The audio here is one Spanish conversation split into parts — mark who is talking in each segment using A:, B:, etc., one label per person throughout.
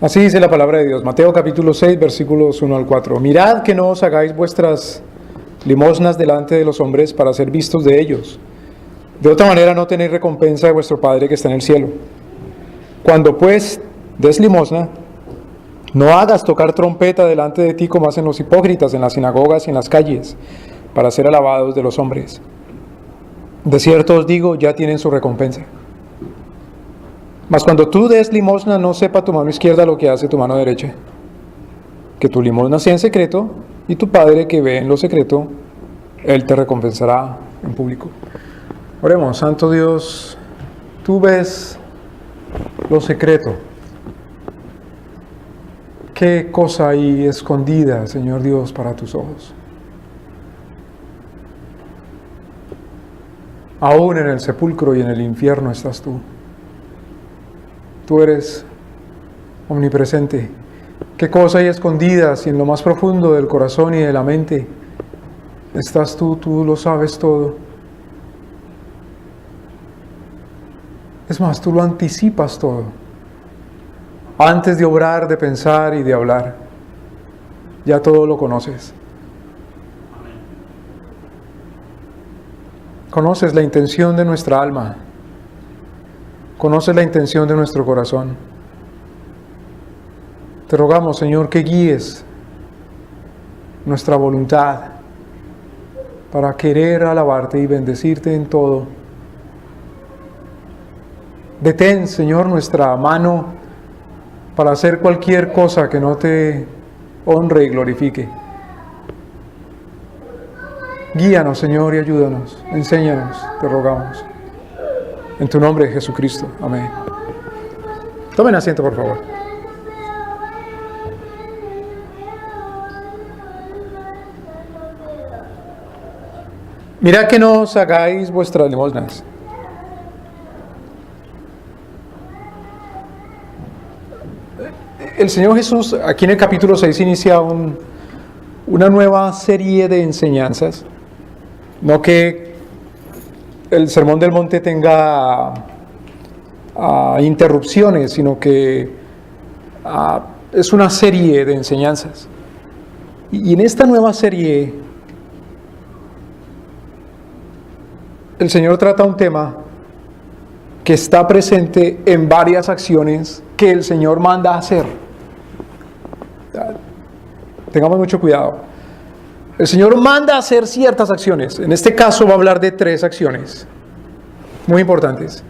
A: Así dice la palabra de Dios, Mateo capítulo 6, versículos 1 al 4. Mirad que no os hagáis vuestras limosnas delante de los hombres para ser vistos de ellos. De otra manera no tenéis recompensa de vuestro Padre que está en el cielo. Cuando pues des limosna, no hagas tocar trompeta delante de ti como hacen los hipócritas en las sinagogas y en las calles, para ser alabados de los hombres. De cierto os digo, ya tienen su recompensa. Mas cuando tú des limosna, no sepa tu mano izquierda lo que hace tu mano derecha. Que tu limosna sea en secreto, y tu Padre que ve en lo secreto, Él te recompensará en público. Oremos. Santo Dios, tú ves lo secreto. ¿Qué cosa hay escondida, Señor Dios, para tus ojos? Aún en el sepulcro y en el infierno estás tú. Tú eres omnipresente. ¿Qué cosa hay escondida si en lo más profundo del corazón y de la mente estás tú? Tú lo sabes todo. Es más, tú lo anticipas todo. Antes de obrar, de pensar y de hablar, ya todo lo conoces. Conoces la intención de nuestra alma. Conoces la intención de nuestro corazón. Te rogamos, Señor, que guíes nuestra voluntad para querer alabarte y bendecirte en todo. Detén, Señor, nuestra mano para hacer cualquier cosa que no te honre y glorifique. Guíanos, Señor, y ayúdanos. Enséñanos, te rogamos. En tu nombre, Jesucristo. Amén. Tomen asiento, por favor. Mirad que no os hagáis vuestras limosnas. El Señor Jesús, aquí en el capítulo 6, inicia una nueva serie de enseñanzas. No que el Sermón del Monte tenga interrupciones, sino que es una serie de enseñanzas. Y en esta nueva serie, el Señor trata un tema que está presente en varias acciones que el Señor manda hacer. Tengamos mucho cuidado. El Señor manda hacer ciertas acciones. En este caso va a hablar de 3 acciones muy importantes.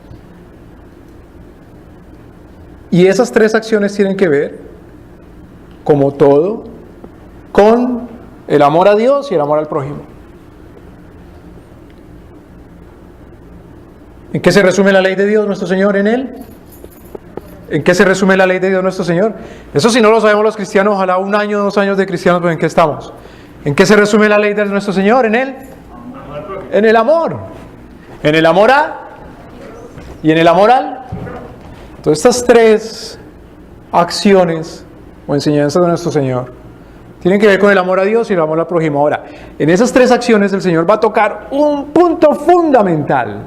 A: Y esas 3 acciones tienen que ver, como todo, con el amor a Dios y el amor al prójimo. ¿En qué se resume la ley de Dios nuestro Señor en Él? ¿En qué se resume la ley de Dios nuestro Señor? Eso si no lo sabemos los cristianos, ojalá 1 año, 2 años de cristianos, pues ¿en qué estamos? ¿En qué se resume la ley de nuestro Señor? ¿En Él? En el amor. En el amor a y en el amor al. Entonces estas 3 acciones o enseñanzas de nuestro Señor tienen que ver con el amor a Dios y el amor al prójimo. Ahora, en esas 3 acciones el Señor va a tocar un punto fundamental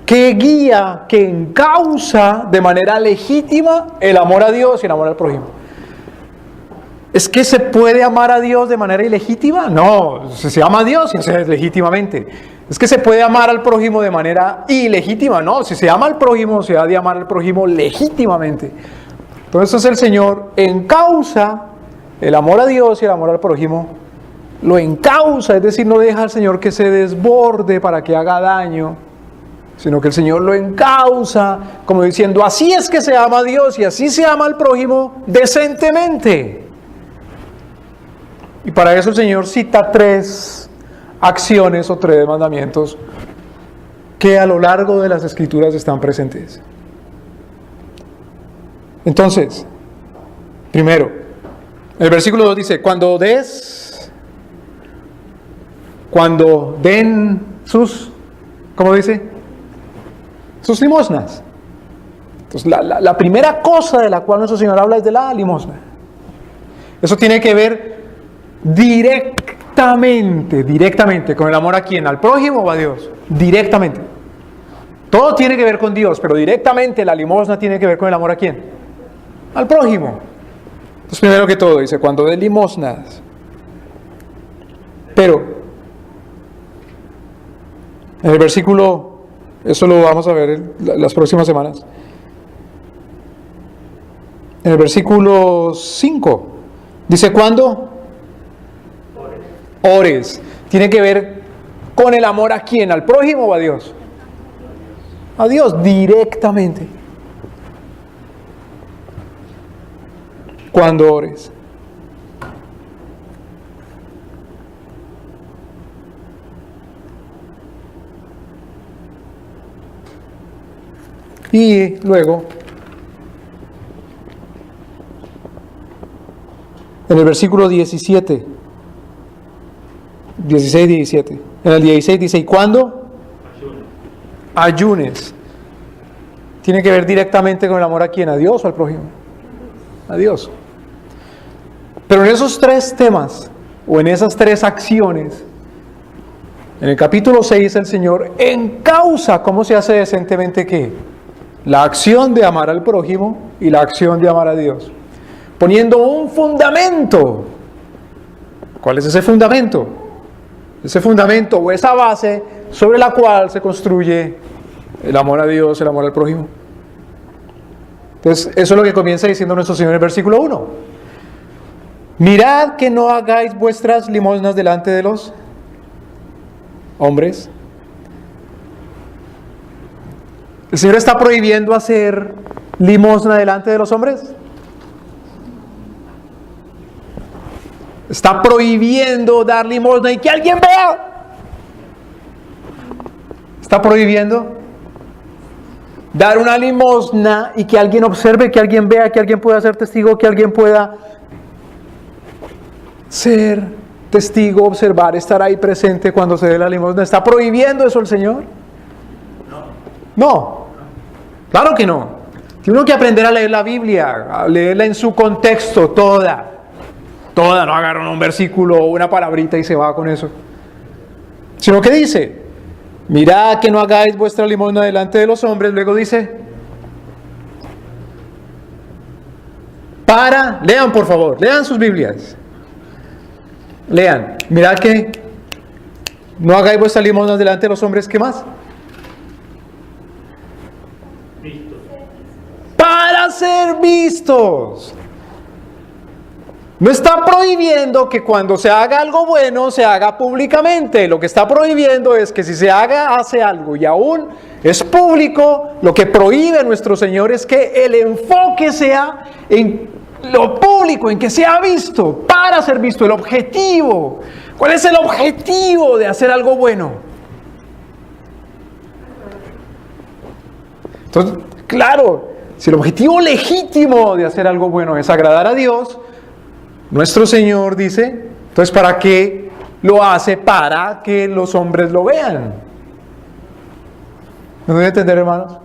A: que guía, que encausa de manera legítima el amor a Dios y el amor al prójimo. ¿Es que se puede amar a Dios de manera ilegítima? No, se ama a Dios y se hace legítimamente. ¿Es que se puede amar al prójimo de manera ilegítima? No, si se ama al prójimo, se ha de amar al prójimo legítimamente. Entonces el Señor encausa el amor a Dios y el amor al prójimo, lo encausa, es decir, no deja al Señor que se desborde para que haga daño, sino que el Señor lo encausa, como diciendo, así es que se ama a Dios y así se ama al prójimo decentemente. Y para eso el Señor cita 3 acciones o 3 mandamientos que a lo largo de las Escrituras están presentes. Entonces, primero, el versículo 2 dice, cuando den sus, ¿cómo dice? Sus limosnas. Entonces, la primera cosa de la cual nuestro Señor habla es de la limosna. Eso tiene que ver directamente con el amor a quién, al prójimo o a Dios, directamente. Todo tiene que ver con Dios, pero directamente la limosna tiene que ver con el amor ¿a quién? Al prójimo. Entonces, primero que todo, dice, cuando des limosnas. Pero, en el versículo, eso lo vamos a ver las próximas semanas. En el versículo 5, dice, ¿cuándo? Ores. Tiene que ver con el amor ¿a quién? ¿Al prójimo o a Dios? A Dios, directamente. Cuando ores. Y luego, en el versículo 17, 16, 17, en el 16 dice, ¿y cuándo? Ayunes. Tiene que ver directamente con el amor ¿a quién? ¿A Dios o al prójimo? A Dios. Pero en esos tres temas, o en esas tres acciones, en el capítulo 6 el Señor encausa cómo se hace decentemente ¿qué? La acción de amar al prójimo y la acción de amar a Dios. Poniendo un fundamento. ¿Cuál es ese fundamento? Ese fundamento o esa base sobre la cual se construye el amor a Dios, el amor al prójimo. Entonces, eso es lo que comienza diciendo nuestro Señor en el versículo 1. Mirad que no hagáis vuestras limosnas delante de los hombres. ¿El Señor está prohibiendo hacer limosna delante de los hombres? Está prohibiendo dar limosna y que alguien vea. Está prohibiendo dar una limosna y que alguien observe, que alguien vea, que alguien pueda ser testigo, que alguien pueda ser testigo, observar, estar ahí presente cuando se dé la limosna. ¿Está prohibiendo eso el Señor? No. Claro que no. Tiene uno que aprender a leer la Biblia, a leerla en su contexto, toda, no agarran un versículo o una palabrita y se va con eso. Sino que dice, mirad que no hagáis vuestra limosna delante de los hombres, luego dice, lean por favor, lean sus Biblias, lean, mirad que no hagáis vuestra limosna delante de los hombres, ¿qué más? Para ser vistos. No está prohibiendo que cuando se haga algo bueno se haga públicamente. Lo que está prohibiendo es que si se hace algo y aún es público, lo que prohíbe nuestro Señor es que el enfoque sea en lo público, en que sea visto, para ser visto, el objetivo. ¿Cuál es el objetivo de hacer algo bueno? Entonces, claro, si el objetivo legítimo de hacer algo bueno es agradar a Dios, nuestro Señor dice, entonces ¿para qué lo hace? Para que los hombres lo vean. ¿Me voy a entender, hermanos?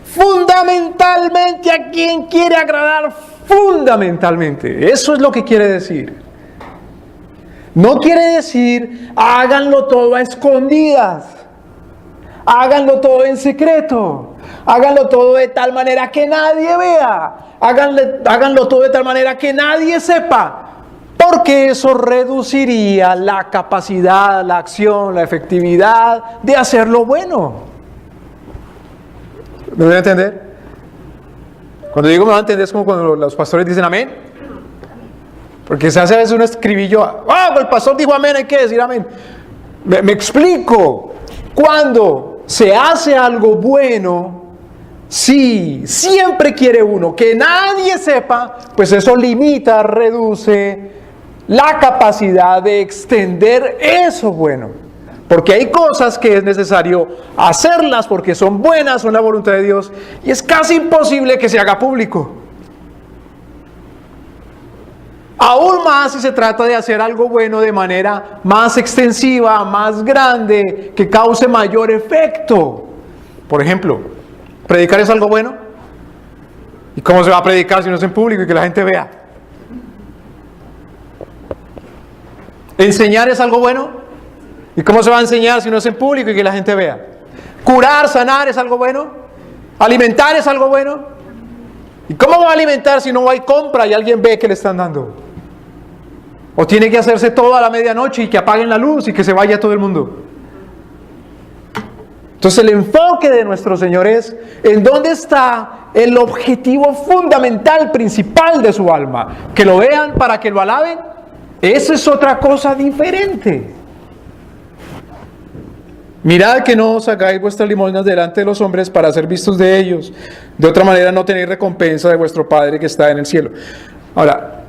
A: Fundamentalmente, ¿a quién quiere agradar? Fundamentalmente. Eso es lo que quiere decir. No quiere decir, háganlo todo a escondidas. Háganlo todo en secreto. Háganlo todo de tal manera que nadie vea. Háganlo todo de tal manera que nadie sepa. Porque eso reduciría la capacidad, la acción, la efectividad de hacer lo bueno. ¿Me voy a entender? Cuando digo me voy a entender es como cuando los pastores dicen amén. Porque se hace a veces un escribillo. El pastor dijo amén, hay que decir amén. Me explico. Cuando se hace algo bueno, sí, siempre quiere uno que nadie sepa, pues eso limita, reduce la capacidad de extender eso bueno. Porque hay cosas que es necesario hacerlas porque son buenas, son la voluntad de Dios, y es casi imposible que se haga público. Aún más si se trata de hacer algo bueno de manera más extensiva, más grande, que cause mayor efecto. Por ejemplo, ¿predicar es algo bueno? ¿Y cómo se va a predicar si no es en público y que la gente vea? ¿Enseñar es algo bueno? ¿Y cómo se va a enseñar si no es en público y que la gente vea? ¿Curar, sanar es algo bueno? ¿Alimentar es algo bueno? ¿Y cómo va a alimentar si no hay compra y alguien ve que le están dando? ¿O tiene que hacerse todo a la medianoche y que apaguen la luz y que se vaya todo el mundo? Entonces el enfoque de nuestro Señor es en dónde está el objetivo fundamental, principal de su alma. Que lo vean para que lo alaben. Esa es otra cosa diferente. Mirad que no os hagáis vuestras limosnas delante de los hombres para ser vistos de ellos. De otra manera no tenéis recompensa de vuestro Padre que está en el cielo. Ahora,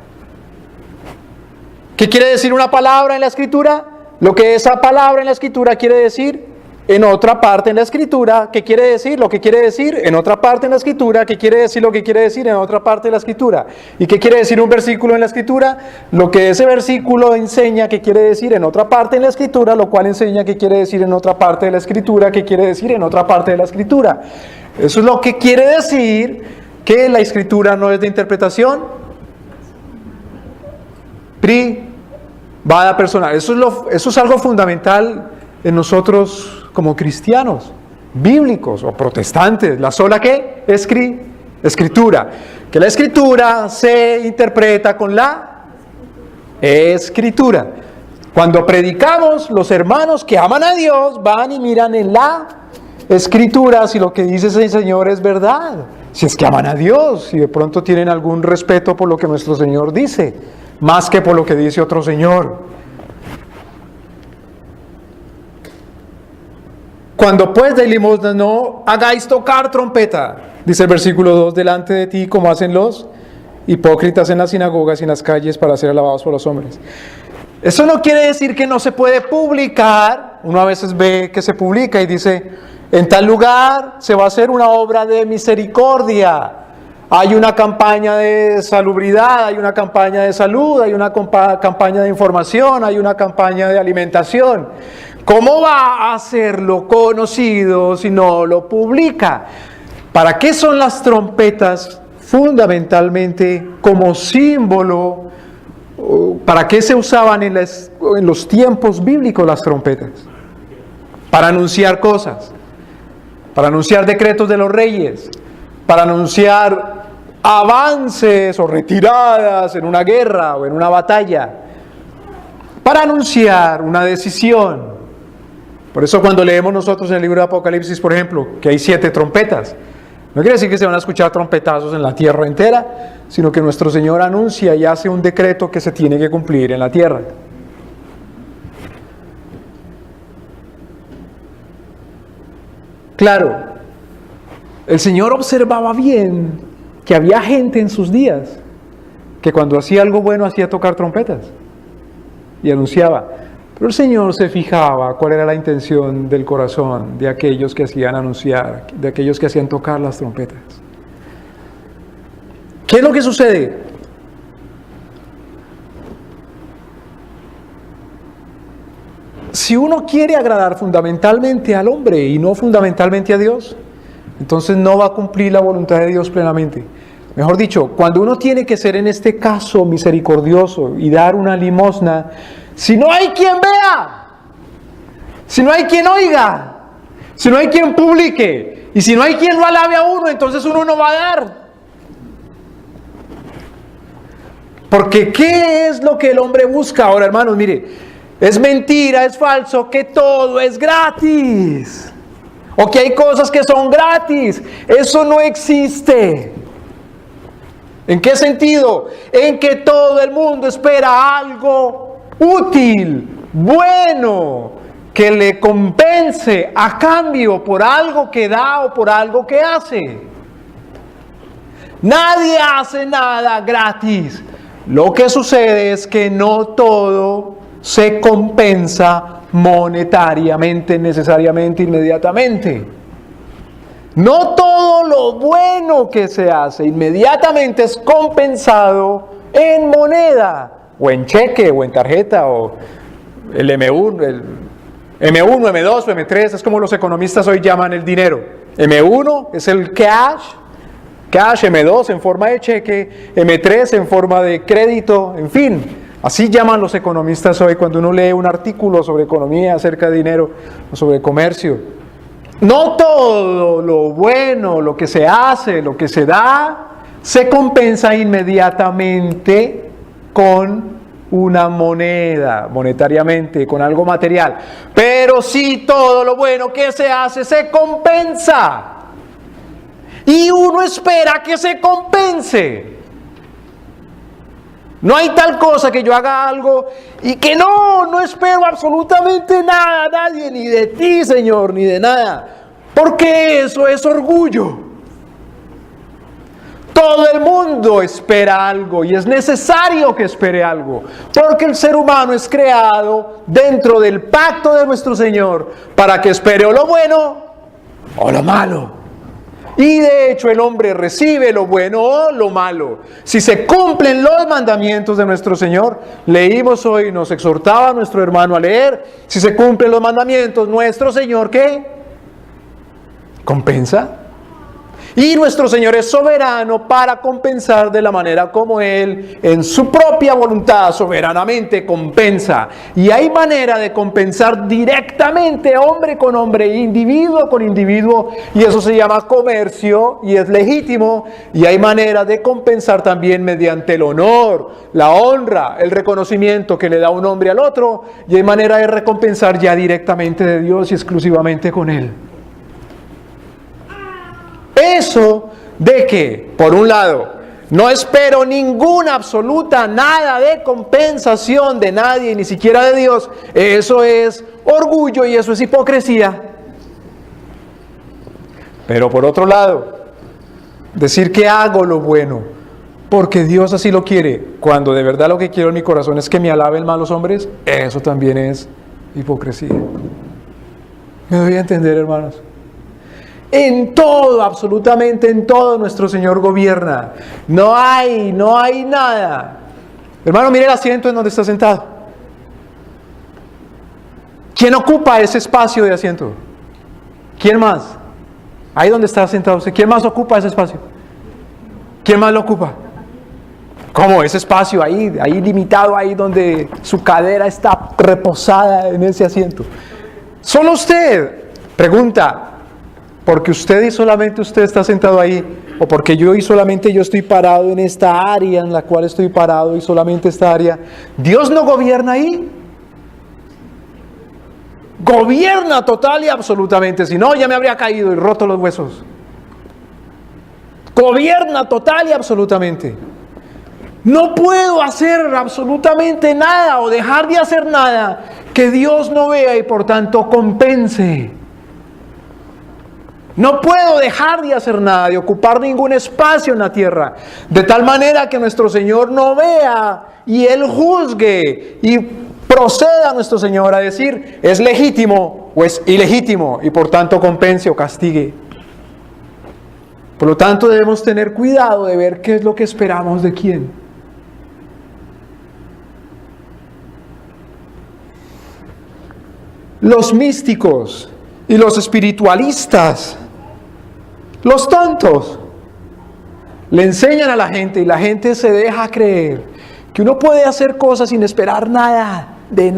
A: ¿qué quiere decir una palabra en la Escritura? Lo que esa palabra en la Escritura quiere decir en otra parte en la Escritura, ¿qué quiere decir? Lo que quiere decir en otra parte en la Escritura, ¿qué quiere decir? Lo que quiere decir en otra parte de la Escritura. ¿Y qué quiere decir un versículo en la Escritura? Lo que ese versículo enseña que quiere decir en otra parte en la Escritura, lo cual enseña que quiere decir en otra parte de la Escritura, que quiere decir en otra parte de la Escritura. Eso es lo que quiere decir que la Escritura no es de interpretación privada personal. Eso es algo fundamental en nosotros como cristianos, bíblicos o protestantes. La sola ¿qué? Escritura. Que la Escritura se interpreta con la Escritura. Cuando predicamos, los hermanos que aman a Dios van y miran en la Escritura si lo que dice ese Señor es verdad. Si es que aman a Dios, si de pronto tienen algún respeto por lo que nuestro Señor dice, más que por lo que dice otro Señor. Cuando pues de limosna no hagáis tocar trompeta, dice el versículo 2, delante de ti como hacen los hipócritas en las sinagogas y en las calles para ser alabados por los hombres. Eso no quiere decir que no se puede publicar. Uno a veces ve que se publica y dice, en tal lugar se va a hacer una obra de misericordia. Hay una campaña de salubridad, hay una campaña de salud, hay una campaña de información, hay una campaña de alimentación. ¿Cómo va a hacerlo conocido si no lo publica? ¿Para qué son las trompetas? Fundamentalmente como símbolo. ¿Para qué se usaban en los tiempos bíblicos las trompetas? Para anunciar cosas, para anunciar decretos de los reyes, para anunciar avances o retiradas en una guerra o en una batalla, para anunciar una decisión. Por eso cuando leemos nosotros en el libro de Apocalipsis, por ejemplo, que hay 7 trompetas, no quiere decir que se van a escuchar trompetazos en la tierra entera, sino que nuestro Señor anuncia y hace un decreto que se tiene que cumplir en la tierra. Claro, el Señor observaba bien que había gente en sus días que cuando hacía algo bueno hacía tocar trompetas y anunciaba. Pero el Señor se fijaba cuál era la intención del corazón de aquellos que hacían anunciar, de aquellos que hacían tocar las trompetas. ¿Qué es lo que sucede? Si uno quiere agradar fundamentalmente al hombre y no fundamentalmente a Dios, entonces no va a cumplir la voluntad de Dios plenamente. Mejor dicho, cuando uno tiene que ser en este caso misericordioso y dar una limosna, si no hay quien vea, si no hay quien oiga, si no hay quien publique y si no hay quien lo alabe a uno, entonces uno no va a dar. Porque ¿qué es lo que el hombre busca? Ahora, hermanos, mire, es mentira, es falso que todo es gratis o que hay cosas que son gratis. Eso no existe. ¿En qué sentido? En que todo el mundo espera algo útil, bueno, que le compense a cambio por algo que da o por algo que hace. Nadie hace nada gratis. Lo que sucede es que no todo se compensa monetariamente, necesariamente, inmediatamente. No todo lo bueno que se hace inmediatamente es compensado en moneda, o en cheque, o en tarjeta, o el M1, M2, M3, es como los economistas hoy llaman el dinero. M1 es el cash, M2 en forma de cheque, M3 en forma de crédito, en fin. Así llaman los economistas hoy cuando uno lee un artículo sobre economía, acerca de dinero o sobre comercio. No todo lo bueno, lo que se hace, lo que se da, se compensa inmediatamente con una moneda, monetariamente, con algo material. Pero sí, todo lo bueno que se hace se compensa. Y uno espera que se compense. No hay tal cosa que yo haga algo y que no espero absolutamente nada, nadie, ni de ti, Señor, ni de nada. Porque eso es orgullo. Todo el mundo espera algo y es necesario que espere algo. Porque el ser humano es creado dentro del pacto de nuestro Señor para que espere o lo bueno o lo malo. Y de hecho el hombre recibe lo bueno o lo malo. Si se cumplen los mandamientos de nuestro Señor, leímos hoy, nos exhortaba nuestro hermano a leer, si se cumplen los mandamientos, nuestro Señor, ¿qué? Compensa. Y nuestro Señor es soberano para compensar de la manera como Él, en su propia voluntad, soberanamente compensa. Y hay manera de compensar directamente, hombre con hombre, individuo con individuo, y eso se llama comercio, y es legítimo. Y hay manera de compensar también mediante el honor, la honra, el reconocimiento que le da un hombre al otro, y hay manera de recompensar ya directamente de Dios y exclusivamente con Él. Eso de que, por un lado, no espero ninguna absoluta nada de compensación de nadie, ni siquiera de Dios, eso es orgullo y eso es hipocresía. Pero por otro lado, decir que hago lo bueno, porque Dios así lo quiere, cuando de verdad lo que quiero en mi corazón es que me alaben malos hombres, eso también es hipocresía. ¿Me doy a entender, hermanos? En todo, absolutamente en todo, nuestro Señor gobierna. No hay nada. Hermano, mire el asiento en donde está sentado. ¿Quién ocupa ese espacio de asiento? ¿Quién más? Ahí donde está sentado usted. ¿Quién más ocupa ese espacio? ¿Quién más lo ocupa? ¿Cómo? Ese espacio ahí limitado, ahí donde su cadera está reposada en ese asiento. Solo usted. Pregunta. Porque usted y solamente usted está sentado ahí, o porque yo y solamente yo estoy parado en esta área en la cual estoy parado y solamente esta área, ¿Dios no gobierna ahí? Gobierna total y absolutamente, si no ya me habría caído y roto los huesos. Gobierna total y absolutamente. No puedo hacer absolutamente nada o dejar de hacer nada que Dios no vea y por tanto compense. No puedo dejar de hacer nada, de ocupar ningún espacio en la tierra, de tal manera que nuestro Señor no vea y Él juzgue y proceda a nuestro Señor a decir es legítimo o es ilegítimo y por tanto compense o castigue. Por lo tanto debemos tener cuidado de ver qué es lo que esperamos de quién. Los místicos y los espiritualistas, los tontos, le enseñan a la gente y la gente se deja creer que uno puede hacer cosas sin esperar nada, de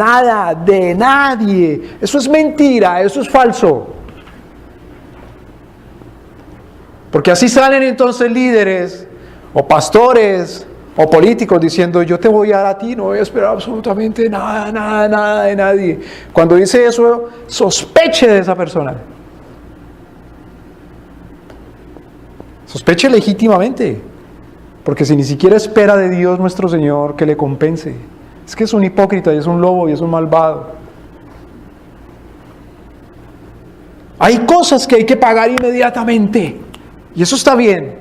A: nadie. Eso es mentira, eso es falso. Porque así salen entonces líderes o pastores o políticos diciendo yo te voy a dar a ti, no voy a esperar absolutamente nada de nadie. Cuando dice eso, sospeche de esa persona. Sospeche legítimamente, porque si ni siquiera espera de Dios nuestro Señor que le compense, es que es un hipócrita y es un lobo y es un malvado. Hay cosas que hay que pagar inmediatamente y eso está bien.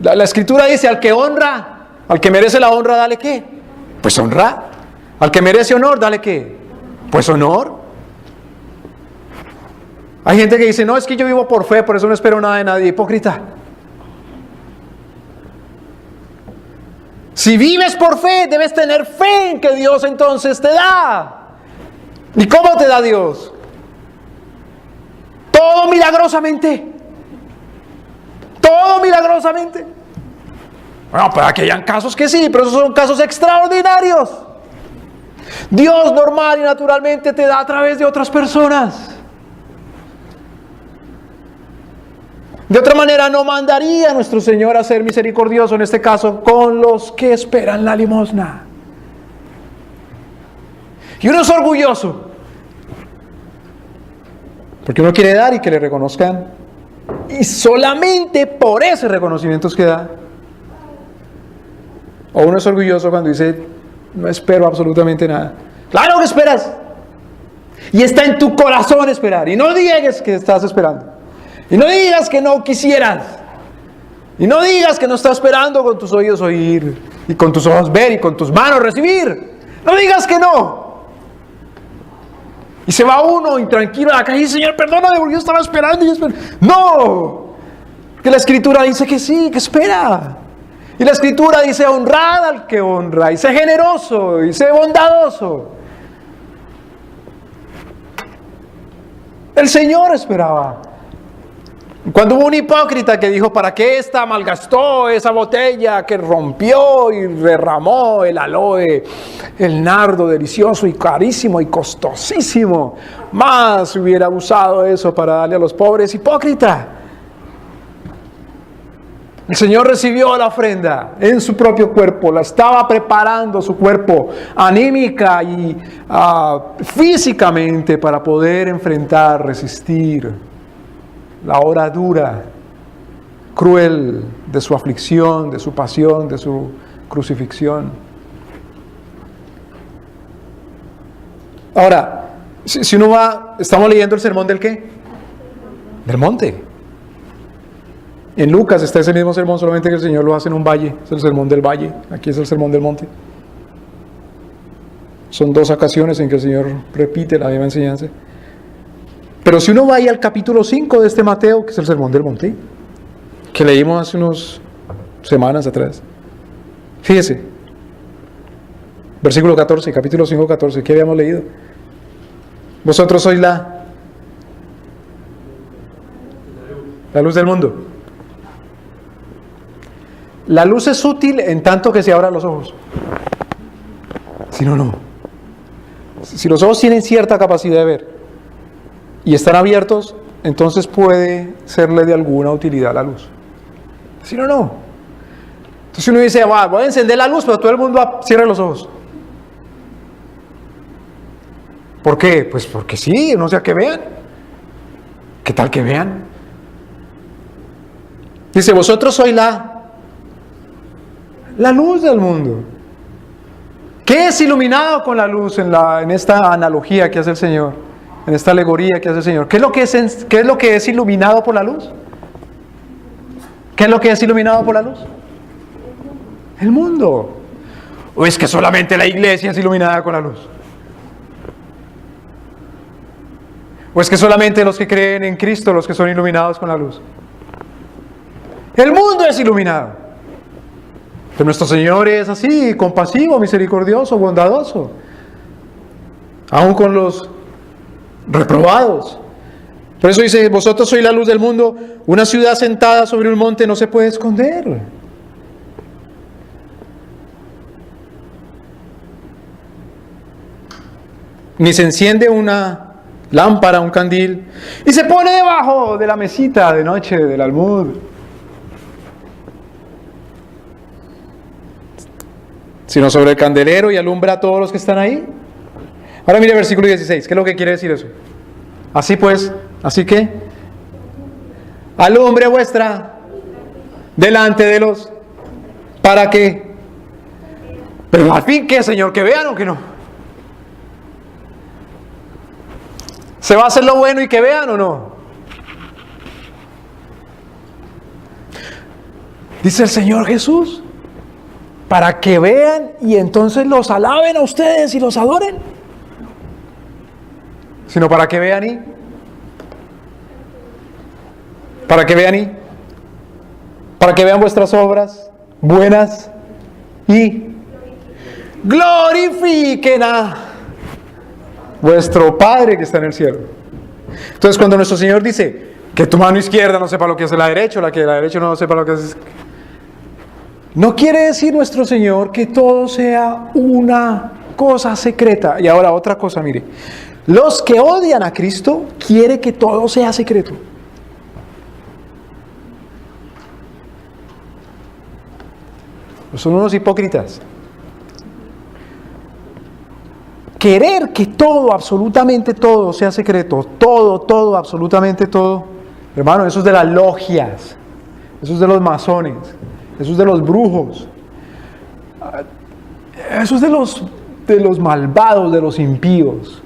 A: La Escritura dice al que honra, al que merece la honra, dale ¿qué? Pues honra. Al que merece honor, dale ¿qué? Pues honor. Hay gente que dice, no, es que yo vivo por fe, por eso no espero nada de nadie. Hipócrita. Si vives por fe, debes tener fe en que Dios entonces te da. ¿Y cómo te da Dios? Todo milagrosamente. Todo milagrosamente. Bueno, para que hayan casos que sí, pero esos son casos extraordinarios. Dios normal y naturalmente te da a través de otras personas. De otra manera no mandaría a nuestro Señor a ser misericordioso, en este caso, con los que esperan la limosna. Y uno es orgulloso, porque uno quiere dar y que le reconozcan, y solamente por ese reconocimiento es que da. O uno es orgulloso cuando dice, no espero absolutamente nada. ¡Claro que esperas! Y está en tu corazón esperar, y no digas que estás esperando. Y no digas que no quisieras. Y no digas que no estás esperando con tus oídos oír, y con tus ojos ver, y con tus manos recibir. No digas que no. Y se va uno intranquilo a la calle y dice, Señor, perdóname porque yo estaba esperando. No. Que la Escritura dice que sí, que espera. Y la Escritura dice, honrad al que honra, y sé generoso, y sé bondadoso. El Señor esperaba. Cuando hubo un hipócrita que dijo, ¿para qué esta malgastó esa botella que rompió y derramó el aloe, el nardo delicioso y carísimo y costosísimo? Más hubiera usado eso para darle a los pobres. Hipócrita. El Señor recibió la ofrenda en su propio cuerpo, la estaba preparando su cuerpo anímica y físicamente para poder enfrentar, resistir la hora dura, cruel de su aflicción, de su pasión, de su crucifixión. Ahora, si uno va, estamos leyendo el sermón del ¿qué? Del monte. En Lucas está ese mismo sermón, solamente que el Señor lo hace en un valle, es el sermón del valle, aquí es el sermón del monte. Son dos ocasiones en que el Señor repite la misma enseñanza. Pero si uno va ahí al capítulo 5 de este Mateo, que es el sermón del monte, que leímos hace unas semanas atrás, fíjese, versículo 14, capítulo 5, 14, ¿qué habíamos leído? Vosotros sois la luz del mundo. La luz es útil en tanto que se abran los ojos. Si no, no. Si los ojos tienen cierta capacidad de ver y están abiertos, entonces puede serle de alguna utilidad la luz. Si no, no. Entonces uno dice, voy a encender la luz, pero todo el mundo cierra los ojos. ¿Por qué? Pues porque sí, no sea que vean. ¿Qué tal que vean? Dice, vosotros sois la luz del mundo. ¿Qué es iluminado con la luz en esta analogía que hace el Señor? En esta alegoría que hace el Señor. ¿Qué es lo que es iluminado por la luz? ¿Qué es lo que es iluminado por la luz? El mundo. ¿O es que solamente la iglesia es iluminada con la luz? ¿O es que solamente los que creen en Cristo, los que son iluminados con la luz? El mundo es iluminado. Pero nuestro Señor es así, compasivo, misericordioso, bondadoso. Aún con los reprobados. Por eso dice, vosotros sois la luz del mundo. Una ciudad sentada sobre un monte no se puede esconder. Ni se enciende una lámpara, un candil, y se pone debajo de la mesita de noche, del almud, sino sobre el candelero y alumbra a todos los que están ahí. Ahora mire el versículo 16, ¿qué es lo que quiere decir eso? Así pues, así que alumbre vuestra delante de los, ¿para qué? Pero al fin, ¿qué, Señor? ¿Que vean o que no? ¿Se va a hacer lo bueno y que vean o no? Dice el Señor Jesús, para que vean y entonces los alaben a ustedes y los adoren. Sino para que vean y... Para que vean y... Para que vean vuestras obras buenas y glorifiquen a vuestro Padre que está en el cielo. Entonces cuando nuestro Señor dice que tu mano izquierda no sepa lo que hace la derecha, la que la derecha no sepa lo que hace, No quiere decir nuestro Señor que todo sea una cosa secreta. Y ahora otra cosa, mire. Los que odian a Cristo quieren que todo sea secreto. Son unos hipócritas. Querer que todo, absolutamente todo, sea secreto. Todo, absolutamente todo. Hermano, eso es de las logias. Eso es de los masones. Eso es de los brujos. Eso es de los malvados, de los impíos.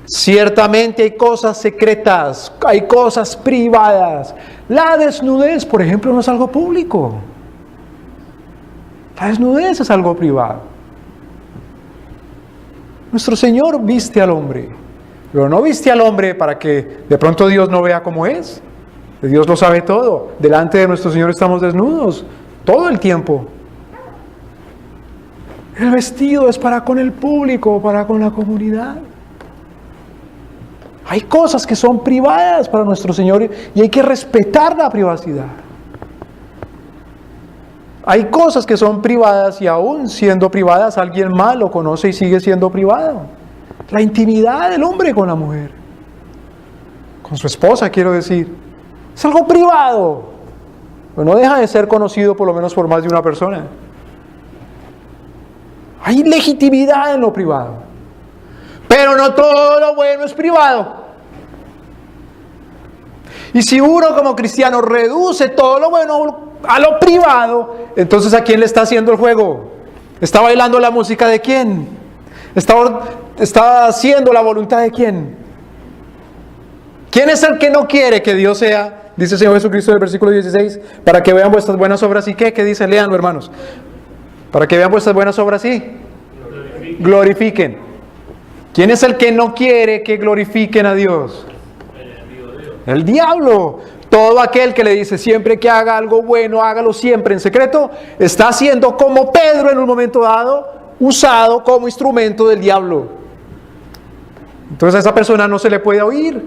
A: Ciertamente hay cosas secretas, hay cosas privadas. La desnudez, por ejemplo, no es algo público. La desnudez es algo privado. Nuestro Señor viste al hombre, pero no viste al hombre para que de pronto Dios no vea cómo es. Dios lo sabe todo. Delante de nuestro Señor estamos desnudos todo el tiempo. El vestido es para con el público, para con la comunidad. Hay cosas que son privadas para nuestro Señor y hay que respetar la privacidad. Hay cosas que son privadas y aún siendo privadas alguien más lo conoce y sigue siendo privado. La intimidad del hombre con la mujer. Con su esposa, quiero decir. Es algo privado. Pero no deja de ser conocido por lo menos por más de una persona. Hay legitimidad en lo privado. Pero no todo lo bueno es privado. Y si uno como cristiano reduce todo lo bueno a lo privado, entonces ¿a quién le está haciendo el juego? ¿Está bailando la música de quién? ¿Está haciendo la voluntad de quién? ¿Quién es el que no quiere que Dios sea? Dice el Señor Jesucristo en el versículo 16, para que vean vuestras buenas obras y ¿qué? ¿Qué dice? Léanlo, hermanos. Para que vean vuestras buenas obras y glorifiquen. ¿Quién es el que no quiere que glorifiquen a Dios? El diablo. Todo aquel que le dice siempre que haga algo bueno, hágalo siempre en secreto, está siendo como Pedro en un momento dado, usado como instrumento del diablo. Entonces a esa persona no se le puede oír.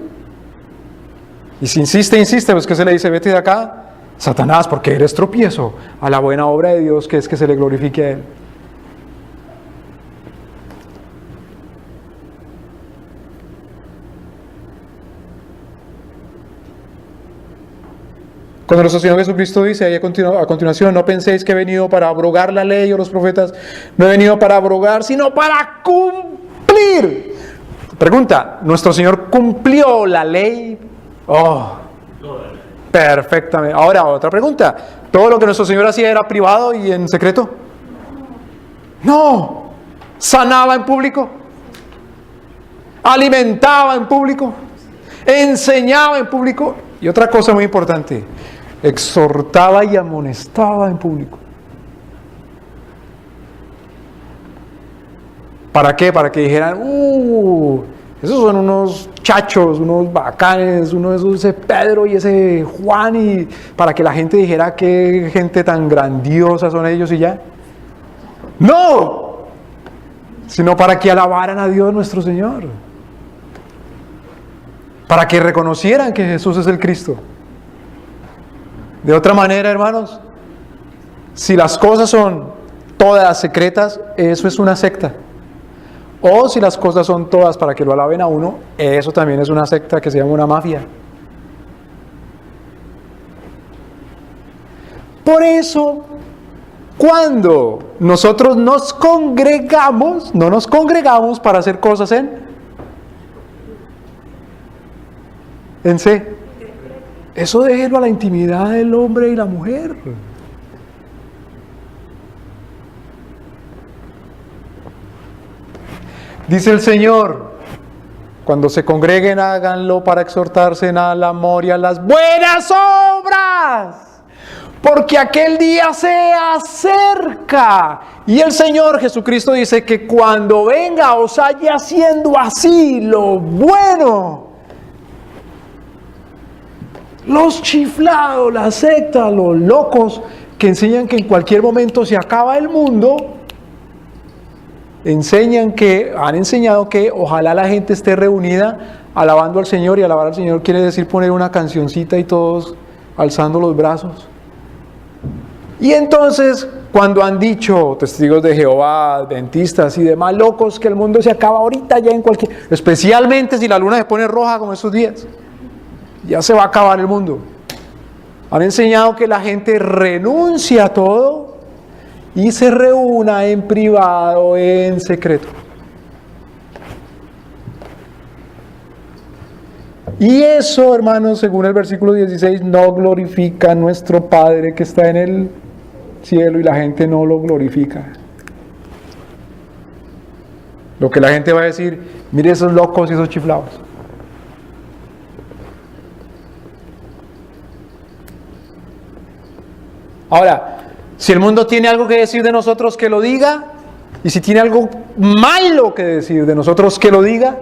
A: Y si insiste, pues que se le dice, vete de acá, Satanás, porque eres tropiezo a la buena obra de Dios, que es que se le glorifique a Él. Cuando nuestro Señor Jesucristo dice ahí a continuación, no penséis que he venido para abrogar la ley o los profetas, no he venido para abrogar, sino para cumplir. Pregunta, ¿nuestro Señor cumplió la ley? Oh, perfectamente. Ahora otra pregunta, ¿todo lo que nuestro Señor hacía era privado y en secreto? No. ¿Sanaba en público? ¿Alimentaba en público? ¿Enseñaba en público? Y otra cosa muy importante, exhortaba y amonestaba en público. ¿Para qué? Para que dijeran, esos son unos chachos, unos bacanes, uno de esos, ese Pedro y ese Juan, y para que la gente dijera qué gente tan grandiosa son ellos y ya. No, sino para que alabaran a Dios nuestro Señor. Para que reconocieran que Jesús es el Cristo. De otra manera, hermanos, si las cosas son todas secretas, eso es una secta. O si las cosas son todas para que lo alaben a uno, eso también es una secta que se llama una mafia. Por eso, cuando nosotros nos congregamos, no nos congregamos para hacer cosas en C. Eso déjelo a la intimidad del hombre y la mujer. Dice el Señor, cuando se congreguen háganlo para exhortarse al amor y a las buenas obras, porque aquel día se acerca. Y el Señor Jesucristo dice que cuando venga os haya haciendo así lo bueno. Los chiflados, la secta, los locos que enseñan que en cualquier momento se acaba el mundo, han enseñado que ojalá la gente esté reunida alabando al Señor, y alabar al Señor quiere decir poner una cancioncita y todos alzando los brazos. Y entonces, cuando han dicho testigos de Jehová, adventistas y demás locos que el mundo se acaba ahorita ya en cualquier... Especialmente si la luna se pone roja como estos días. Ya se va a acabar el mundo. Han enseñado que la gente renuncia a todo y se reúna en privado, en secreto. Y eso, hermanos, según el versículo 16, no glorifica a nuestro Padre que está en el cielo, y la gente no lo glorifica. Lo que la gente va a decir: mire esos locos y esos chiflados. Ahora, si el mundo tiene algo que decir de nosotros, que lo diga. Y si tiene algo malo que decir de nosotros, que lo diga.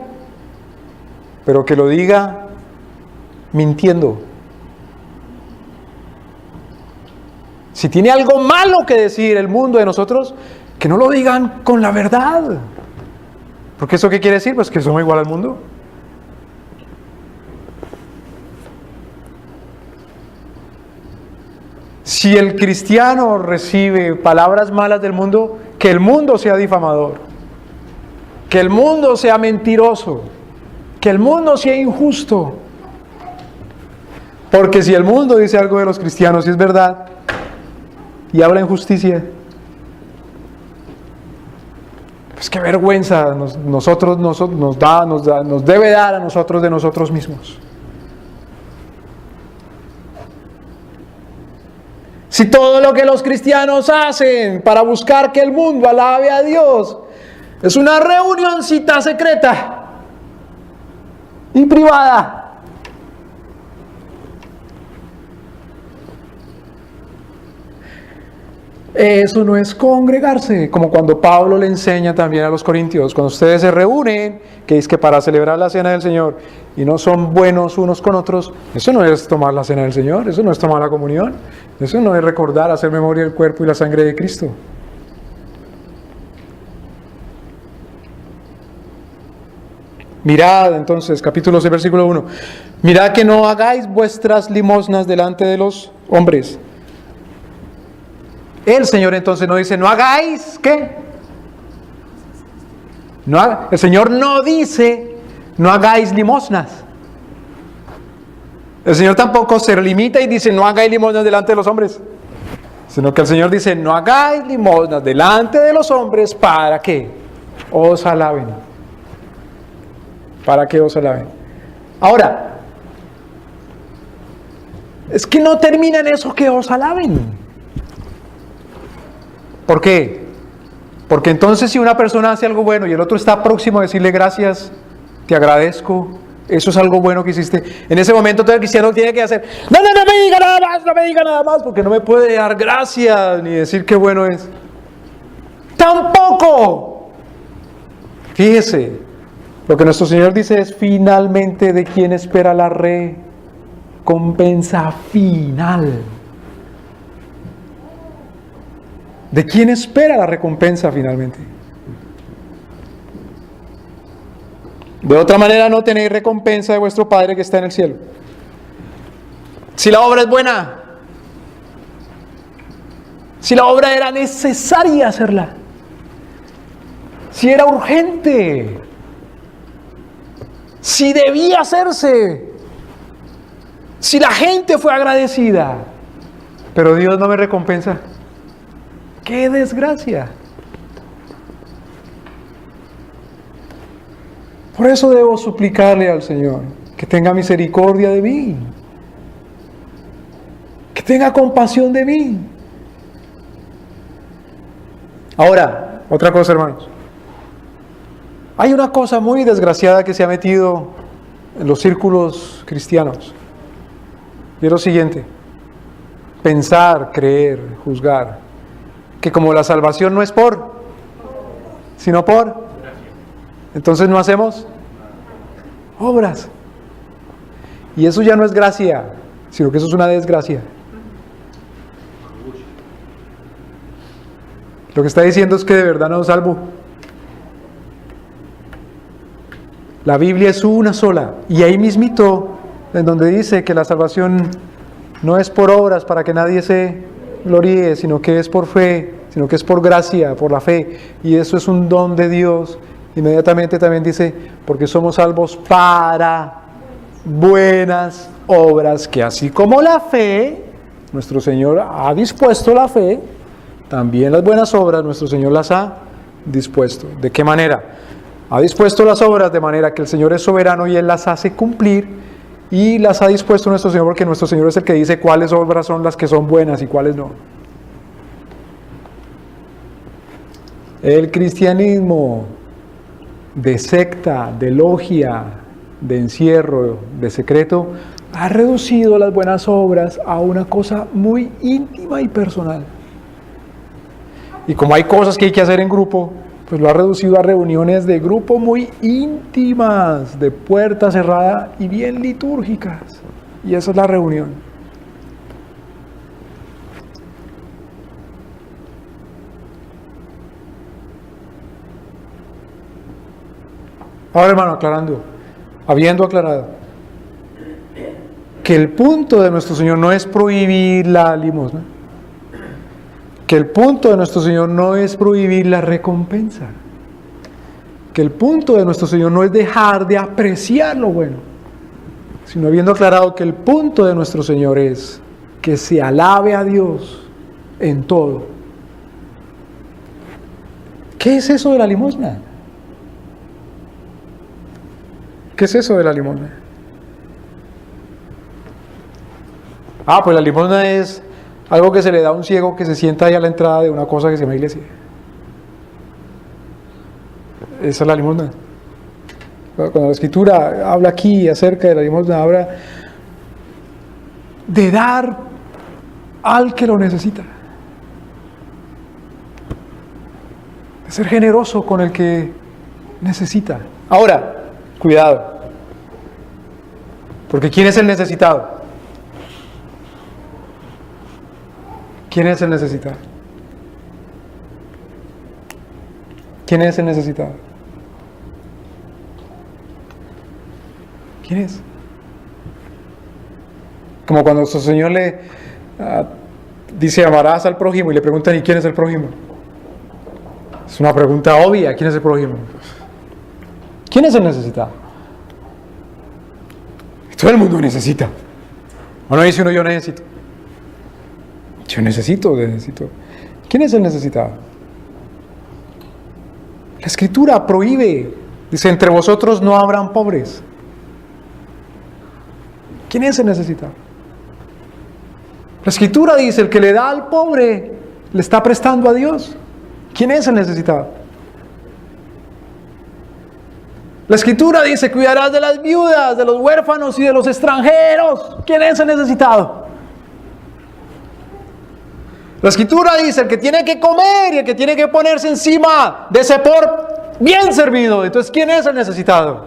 A: Pero que lo diga mintiendo. Si tiene algo malo que decir el mundo de nosotros, que no lo digan con la verdad. Porque ¿eso qué quiere decir? Pues que somos igual al mundo. Si el cristiano recibe palabras malas del mundo, que el mundo sea difamador, que el mundo sea mentiroso, que el mundo sea injusto. Porque si el mundo dice algo de los cristianos y es verdad, y habla injusticia, pues qué vergüenza nos debe dar a nosotros de nosotros mismos. Si todo lo que los cristianos hacen para buscar que el mundo alabe a Dios es una reunioncita secreta y privada, eso no es congregarse, como cuando Pablo le enseña también a los corintios: cuando ustedes se reúnen, que es que para celebrar la cena del Señor, y no son buenos unos con otros, eso no es tomar la cena del Señor, eso no es tomar la comunión, eso no es recordar, hacer memoria del cuerpo y la sangre de Cristo. Mirad entonces, capítulo 6, versículo 1, mirad que no hagáis vuestras limosnas delante de los hombres. El Señor entonces no dice: no hagáis, ¿qué? El Señor no dice: no hagáis limosnas. El Señor tampoco se limita y dice: no hagáis limosnas delante de los hombres. Sino que el Señor dice: no hagáis limosnas delante de los hombres, ¿para qué? Os alaben. Para que os alaben. Ahora, es que no termina en eso, que os alaben. ¿Por qué? Porque entonces si una persona hace algo bueno y el otro está próximo a decirle: gracias, te agradezco, eso es algo bueno que hiciste, en ese momento todo el cristiano tiene que hacer: no me diga nada más, no me diga nada más, porque no me puede dar gracias ni decir qué bueno es. ¡Tampoco! Fíjese, lo que nuestro Señor dice es: finalmente, ¿de quién espera la recompensa final? ¿De quién espera la recompensa finalmente? De otra manera no tenéis recompensa de vuestro Padre que está en el cielo. Si la obra es buena, si la obra era necesaria hacerla, si era urgente, si debía hacerse, si la gente fue agradecida, pero Dios no me recompensa, ¡qué desgracia! Por eso debo suplicarle al Señor que tenga misericordia de mí, que tenga compasión de mí. Ahora, otra cosa, hermanos. Hay una cosa muy desgraciada que se ha metido en los círculos cristianos, y es lo siguiente: pensar, creer, juzgar que como la salvación no es por, sino por, entonces no hacemos obras. Y eso ya no es gracia, sino que eso es una desgracia. Lo que está diciendo es que de verdad no es salvo. La Biblia es una sola, y ahí mismito, en donde dice que la salvación no es por obras para que nadie se gloríe, sino que es por fe, sino que es por gracia, por la fe, y eso es un don de Dios. Inmediatamente también dice, porque somos salvos para buenas obras, que así como la fe, nuestro Señor ha dispuesto la fe, también las buenas obras nuestro Señor las ha dispuesto. ¿De qué manera? Ha dispuesto las obras de manera que el Señor es soberano y Él las hace cumplir, y las ha dispuesto nuestro Señor porque nuestro Señor es el que dice cuáles obras son las que son buenas y cuáles no. El cristianismo de secta, de logia, de encierro, de secreto, ha reducido las buenas obras a una cosa muy íntima y personal. Y como hay cosas que hay que hacer en grupo, pues lo ha reducido a reuniones de grupo muy íntimas, de puerta cerrada y bien litúrgicas. Y esa es la reunión. Ahora, hermano, habiendo aclarado que el punto de nuestro Señor no es prohibir la limosna, que el punto de nuestro Señor no es prohibir la recompensa, que el punto de nuestro Señor no es dejar de apreciar lo bueno, sino habiendo aclarado que el punto de nuestro Señor es que se alabe a Dios en todo. ¿Qué es eso de la limosna? ¿Qué es eso de la limosna? Pues la limosna es algo que se le da a un ciego que se sienta ahí a la entrada de una cosa que se llama iglesia. Esa es la limosna. Cuando la Escritura habla aquí acerca de la limosna, habla de dar al que lo necesita, de ser generoso con el que necesita. Ahora, cuidado, porque ¿quién es el necesitado? ¿Quién es el necesitado? ¿Quién es el necesitado? ¿Quién es? Como cuando su Señor le dice amarás al prójimo y le preguntan ¿y quién es el prójimo? Es una pregunta obvia, ¿quién es el prójimo? ¿Quién es el necesitado? Todo el mundo necesita. ¿O no dice uno yo necesito? Yo necesito. ¿Quién es el necesitado? La Escritura prohíbe, dice, entre vosotros no habrán pobres. ¿Quién es el necesitado? La Escritura dice, el que le da al pobre, le está prestando a Dios. ¿Quién es el necesitado? La Escritura dice, cuidarás de las viudas, de los huérfanos y de los extranjeros. ¿Quién es el necesitado? La Escritura dice, el que tiene que comer y el que tiene que ponerse encima de ese por bien servido. Entonces, ¿quién es el necesitado?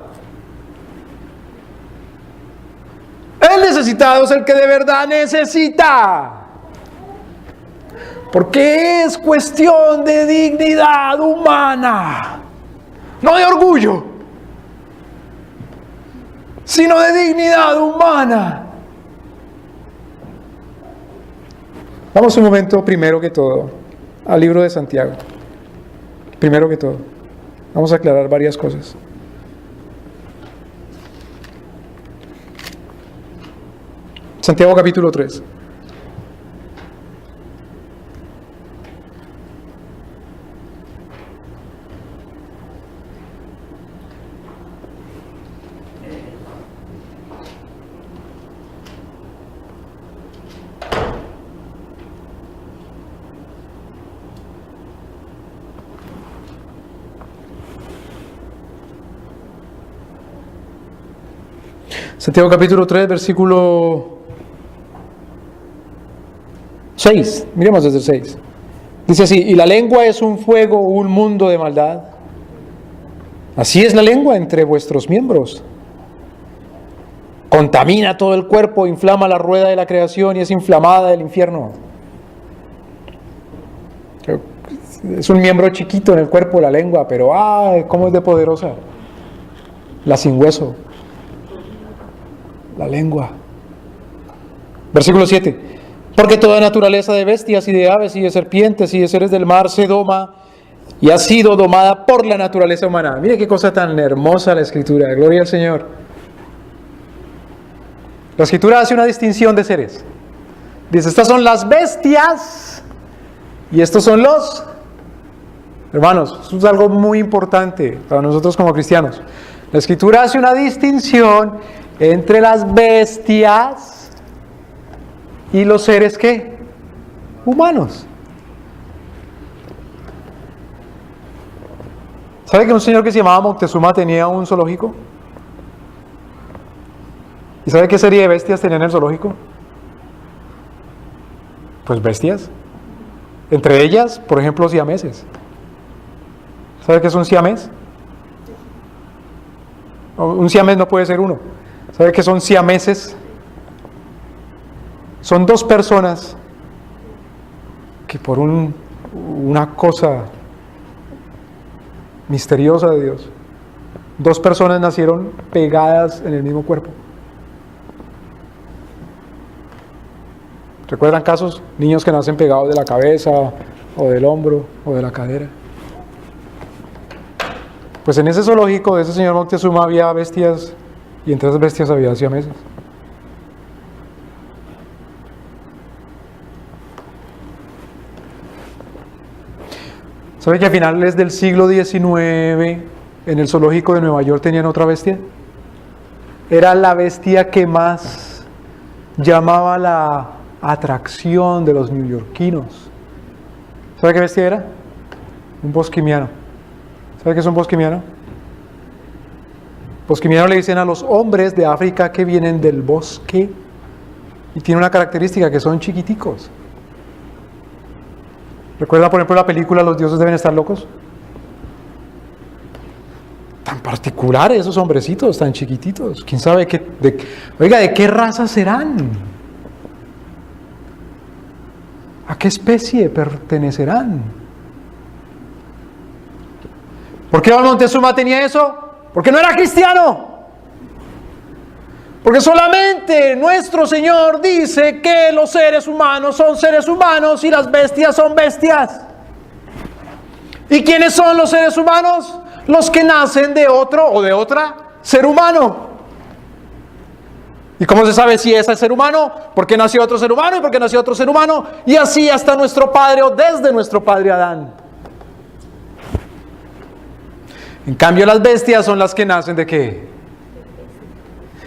A: El necesitado es el que de verdad necesita. Porque es cuestión de dignidad humana, no de orgullo, sino de dignidad humana. Vamos un momento, primero que todo, al libro de Santiago. Primero que todo, vamos a aclarar varias cosas. Santiago capítulo 3. Santiago capítulo 3, versículo 6. Miremos desde el 6. Dice así, y la lengua es un fuego, un mundo de maldad. Así es la lengua entre vuestros miembros. Contamina todo el cuerpo, inflama la rueda de la creación y es inflamada del infierno. Es un miembro chiquito en el cuerpo, la lengua, pero cómo es de poderosa. La sin hueso. La lengua. Versículo 7. Porque toda naturaleza de bestias y de aves y de serpientes y de seres del mar se doma y ha sido domada por la naturaleza humana. Mire qué cosa tan hermosa la Escritura. Gloria al Señor. La Escritura hace una distinción de seres. Dice, estas son las bestias y estos son los... Hermanos, esto es algo muy importante para nosotros como cristianos. La Escritura hace una distinción entre las bestias y los seres, ¿qué? Humanos. ¿Sabe que un señor que se llamaba Moctezuma tenía un zoológico? ¿Y sabe qué serie de bestias tenía en el zoológico? Pues bestias. Entre ellas, por ejemplo, siameses. ¿Sabe qué es un siamés? Un siamés no puede ser uno. ¿Sabe qué son siameses? Son dos personas que por una cosa misteriosa de Dios, dos personas nacieron pegadas en el mismo cuerpo. ¿Recuerdan casos? Niños que nacen pegados de la cabeza, o del hombro, o de la cadera. Pues en ese zoológico de ese señor Moctezuma había bestias, y entre esas bestias había siameses. ¿Sabe que a finales del siglo XIX en el zoológico de Nueva York tenían otra bestia? Era la bestia que más llamaba la atracción de los neoyorquinos. ¿Sabe qué bestia era? Un bosquimiano. ¿Sabe qué es un bosquimiano? Bosquimiano le dicen a los hombres de África que vienen del bosque y tiene una característica que son chiquiticos. ¿Recuerda, por ejemplo, la película Los dioses deben estar locos? Tan particulares esos hombrecitos, tan chiquititos. ¿Quién sabe de qué raza serán? ¿A qué especie pertenecerán? ¿Por qué Moctezuma tenía eso? Porque no era cristiano. Porque solamente nuestro Señor dice que los seres humanos son seres humanos y las bestias son bestias. ¿Y quiénes son los seres humanos? Los que nacen de otro o de otra ser humano. ¿Y cómo se sabe si es el ser humano? Porque nació otro ser humano y porque nació otro ser humano. Y así hasta nuestro padre o desde nuestro padre Adán. En cambio las bestias son las que nacen ¿de qué?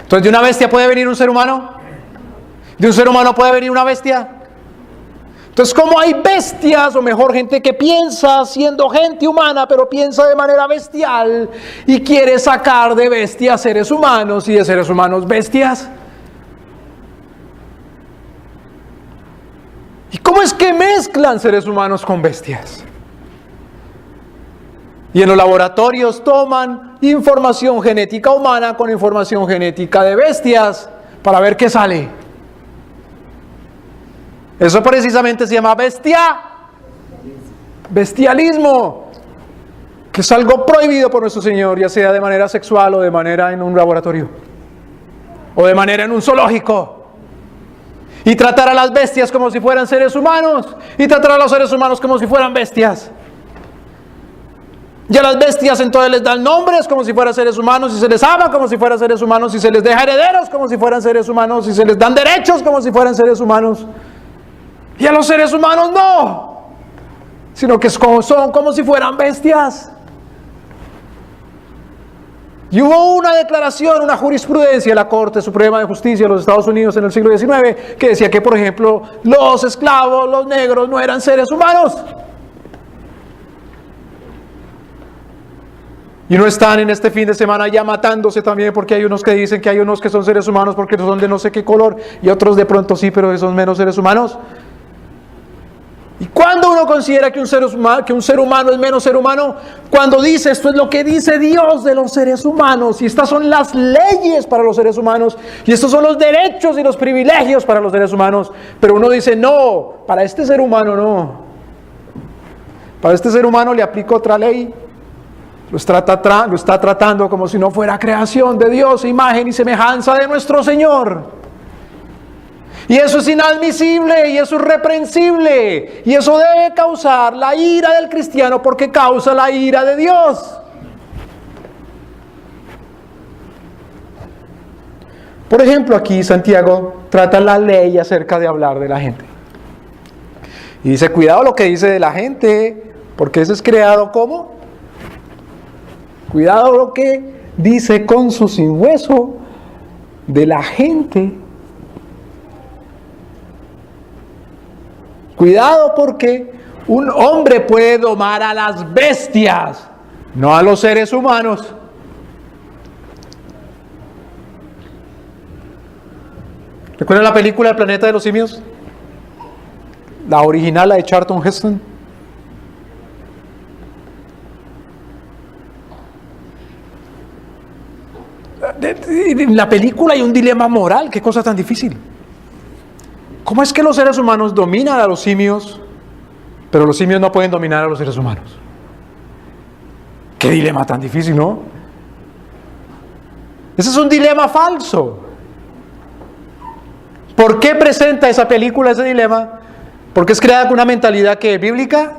A: Entonces, ¿de una bestia puede venir un ser humano? ¿De un ser humano puede venir una bestia? Entonces, ¿cómo hay bestias, o mejor, gente que piensa siendo gente humana, pero piensa de manera bestial y quiere sacar de bestias seres humanos y de seres humanos bestias? ¿Y cómo es que mezclan seres humanos con bestias? Y en los laboratorios toman información genética humana con información genética de bestias para ver qué sale. Eso precisamente se llama bestialismo, que es algo prohibido por nuestro Señor, ya sea de manera sexual o de manera en un laboratorio o de manera en un zoológico. Y tratar a las bestias como si fueran seres humanos y tratar a los seres humanos como si fueran bestias. Y a las bestias entonces les dan nombres como si fueran seres humanos, y se les ama como si fueran seres humanos, y se les deja herederos como si fueran seres humanos, y se les dan derechos como si fueran seres humanos. Y a los seres humanos no, sino que son como si fueran bestias. Y hubo una declaración, una jurisprudencia de la Corte Suprema de Justicia de los Estados Unidos en el siglo XIX que decía que, por ejemplo, los esclavos, los negros, no eran seres humanos. Y no están en este fin de semana ya matándose también, porque hay unos que dicen que hay unos que son seres humanos porque son de no sé qué color, y otros de pronto sí, pero son menos seres humanos. ¿Y cuándo uno considera que un ser humano es menos ser humano? Cuando dice, esto es lo que dice Dios de los seres humanos, y estas son las leyes para los seres humanos, y estos son los derechos y los privilegios para los seres humanos. Pero uno dice, no, para este ser humano no. Para este ser humano le aplico otra ley. Lo está tratando como si no fuera creación de Dios, imagen y semejanza de nuestro Señor. Y eso es inadmisible, y eso es reprensible, y eso debe causar la ira del cristiano porque causa la ira de Dios. Por ejemplo, aquí Santiago trata la ley acerca de hablar de la gente. Y dice, cuidado lo que dice de la gente, porque eso es creado ¿cómo? Cuidado lo que dice con su sin hueso de la gente. Cuidado porque un hombre puede domar a las bestias, no a los seres humanos. ¿Recuerdan la película El planeta de los simios? La original, la de Charlton Heston. En la película hay un dilema moral, qué cosa tan difícil. ¿Cómo es que los seres humanos dominan a los simios, pero los simios no pueden dominar a los seres humanos? Qué dilema tan difícil, ¿no? Ese es un dilema falso. ¿Por qué presenta esa película ese dilema? ¿Porque es creada con una mentalidad que es bíblica?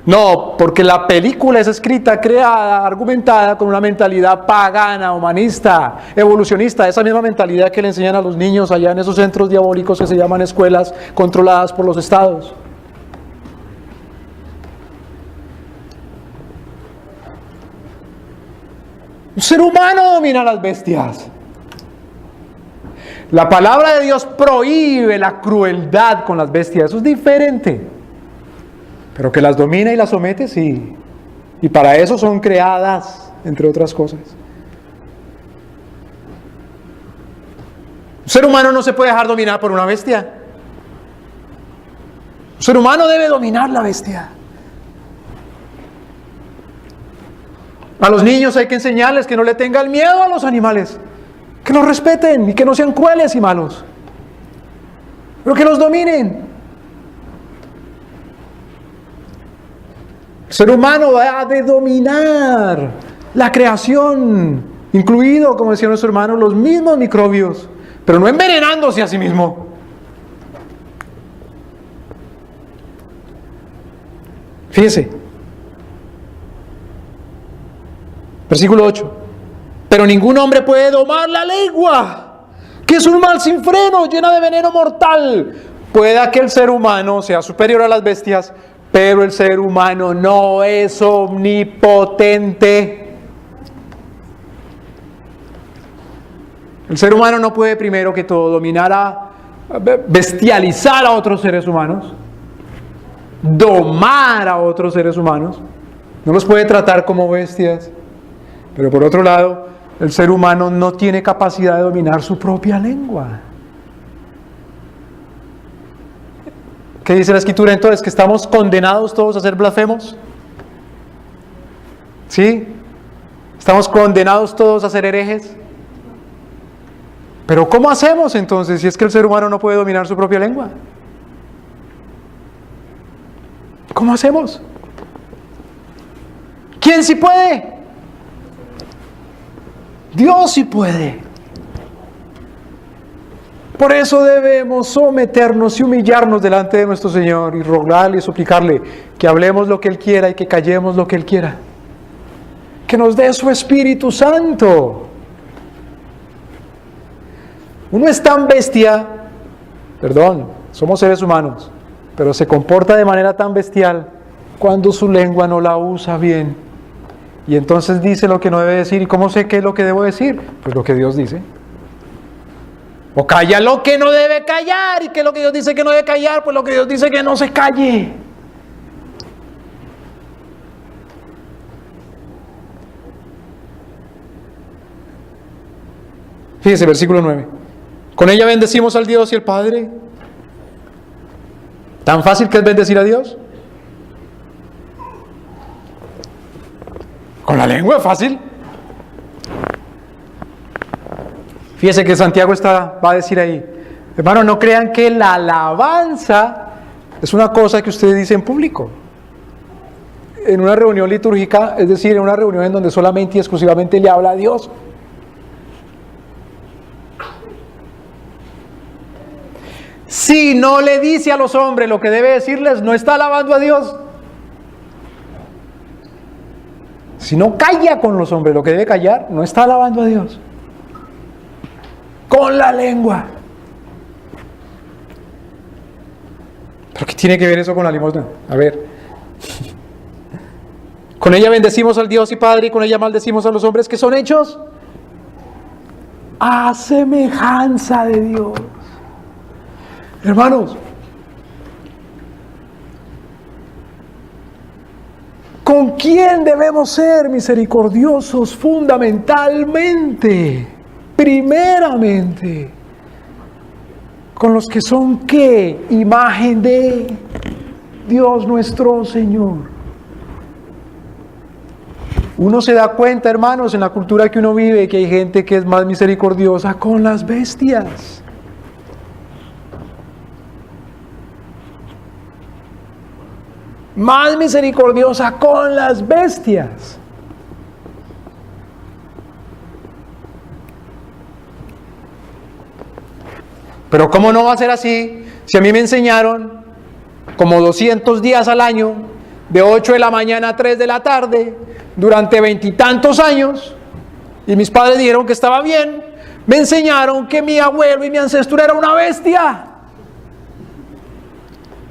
A: No, porque la película es escrita, creada, argumentada con una mentalidad pagana, humanista, evolucionista, esa misma mentalidad que le enseñan a los niños allá en esos centros diabólicos que se llaman escuelas controladas por los estados. Un ser humano domina a las bestias. La palabra de Dios prohíbe la crueldad con las bestias, eso es diferente. Pero que las domina y las somete, sí. Y para eso son creadas, entre otras cosas. Un ser humano no se puede dejar dominar por una bestia. Un ser humano debe dominar la bestia. A los niños hay que enseñarles que no le tengan miedo a los animales, que los respeten y que no sean crueles y malos, pero que los dominen. El ser humano ha de dominar la creación, incluido, como decía nuestro hermano, los mismos microbios, pero no envenenándose a sí mismo. Fíjese, versículo 8. Pero ningún hombre puede domar la lengua, que es un mal sin freno, llena de veneno mortal. Pueda que el ser humano sea superior a las bestias, pero el ser humano no es omnipotente. El ser humano no puede primero que todo dominar bestializar a otros seres humanos, domar a otros seres humanos. No los puede tratar como bestias. Pero por otro lado, el ser humano no tiene capacidad de dominar su propia lengua. ¿Qué dice la Escritura entonces? ¿Que estamos condenados todos a ser blasfemos? ¿Sí? ¿Estamos condenados todos a ser herejes? Pero ¿cómo hacemos entonces si es que el ser humano no puede dominar su propia lengua? ¿Cómo hacemos? ¿Quién sí puede? Dios sí puede. Por eso debemos someternos y humillarnos delante de nuestro Señor y rogarle y suplicarle que hablemos lo que Él quiera y que callemos lo que Él quiera. Que nos dé su Espíritu Santo. Uno es tan bestia, somos seres humanos, pero se comporta de manera tan bestial cuando su lengua no la usa bien. Y entonces dice lo que no debe decir. ¿Y cómo sé qué es lo que debo decir? Pues lo que Dios dice. O calla lo que no debe callar. ¿Y qué es lo que Dios dice que no debe callar? Pues lo que Dios dice que no se calle. Fíjese, versículo 9. Con ella bendecimos al Dios y el Padre. ¿Tan fácil que es bendecir a Dios? Con la lengua es fácil. Fíjese que Santiago va a decir ahí, hermano, no crean que la alabanza es una cosa que usted dice en público. En una reunión litúrgica, es decir, en una reunión en donde solamente y exclusivamente le habla a Dios. Si no le dice a los hombres lo que debe decirles, no está alabando a Dios. Si no calla con los hombres lo que debe callar, no está alabando a Dios. Con la lengua. ¿Pero qué tiene que ver eso con la limosna? A ver. Con ella bendecimos al Dios y Padre, y con ella maldecimos a los hombres que son hechos a semejanza de Dios. Hermanos, ¿con quién debemos ser misericordiosos fundamentalmente? Primeramente, con los que son ¿qué? Imagen de Dios nuestro Señor. Uno se da cuenta, hermanos, en la cultura que uno vive, que hay gente que es más misericordiosa con las bestias. Más misericordiosa con las bestias. Pero ¿cómo no va a ser así? Si a mí me enseñaron como 200 días al año, de 8 de la mañana a 3 de la tarde, durante 20 y tantos años, y mis padres dijeron que estaba bien, me enseñaron que mi abuelo y mi ancestro era una bestia.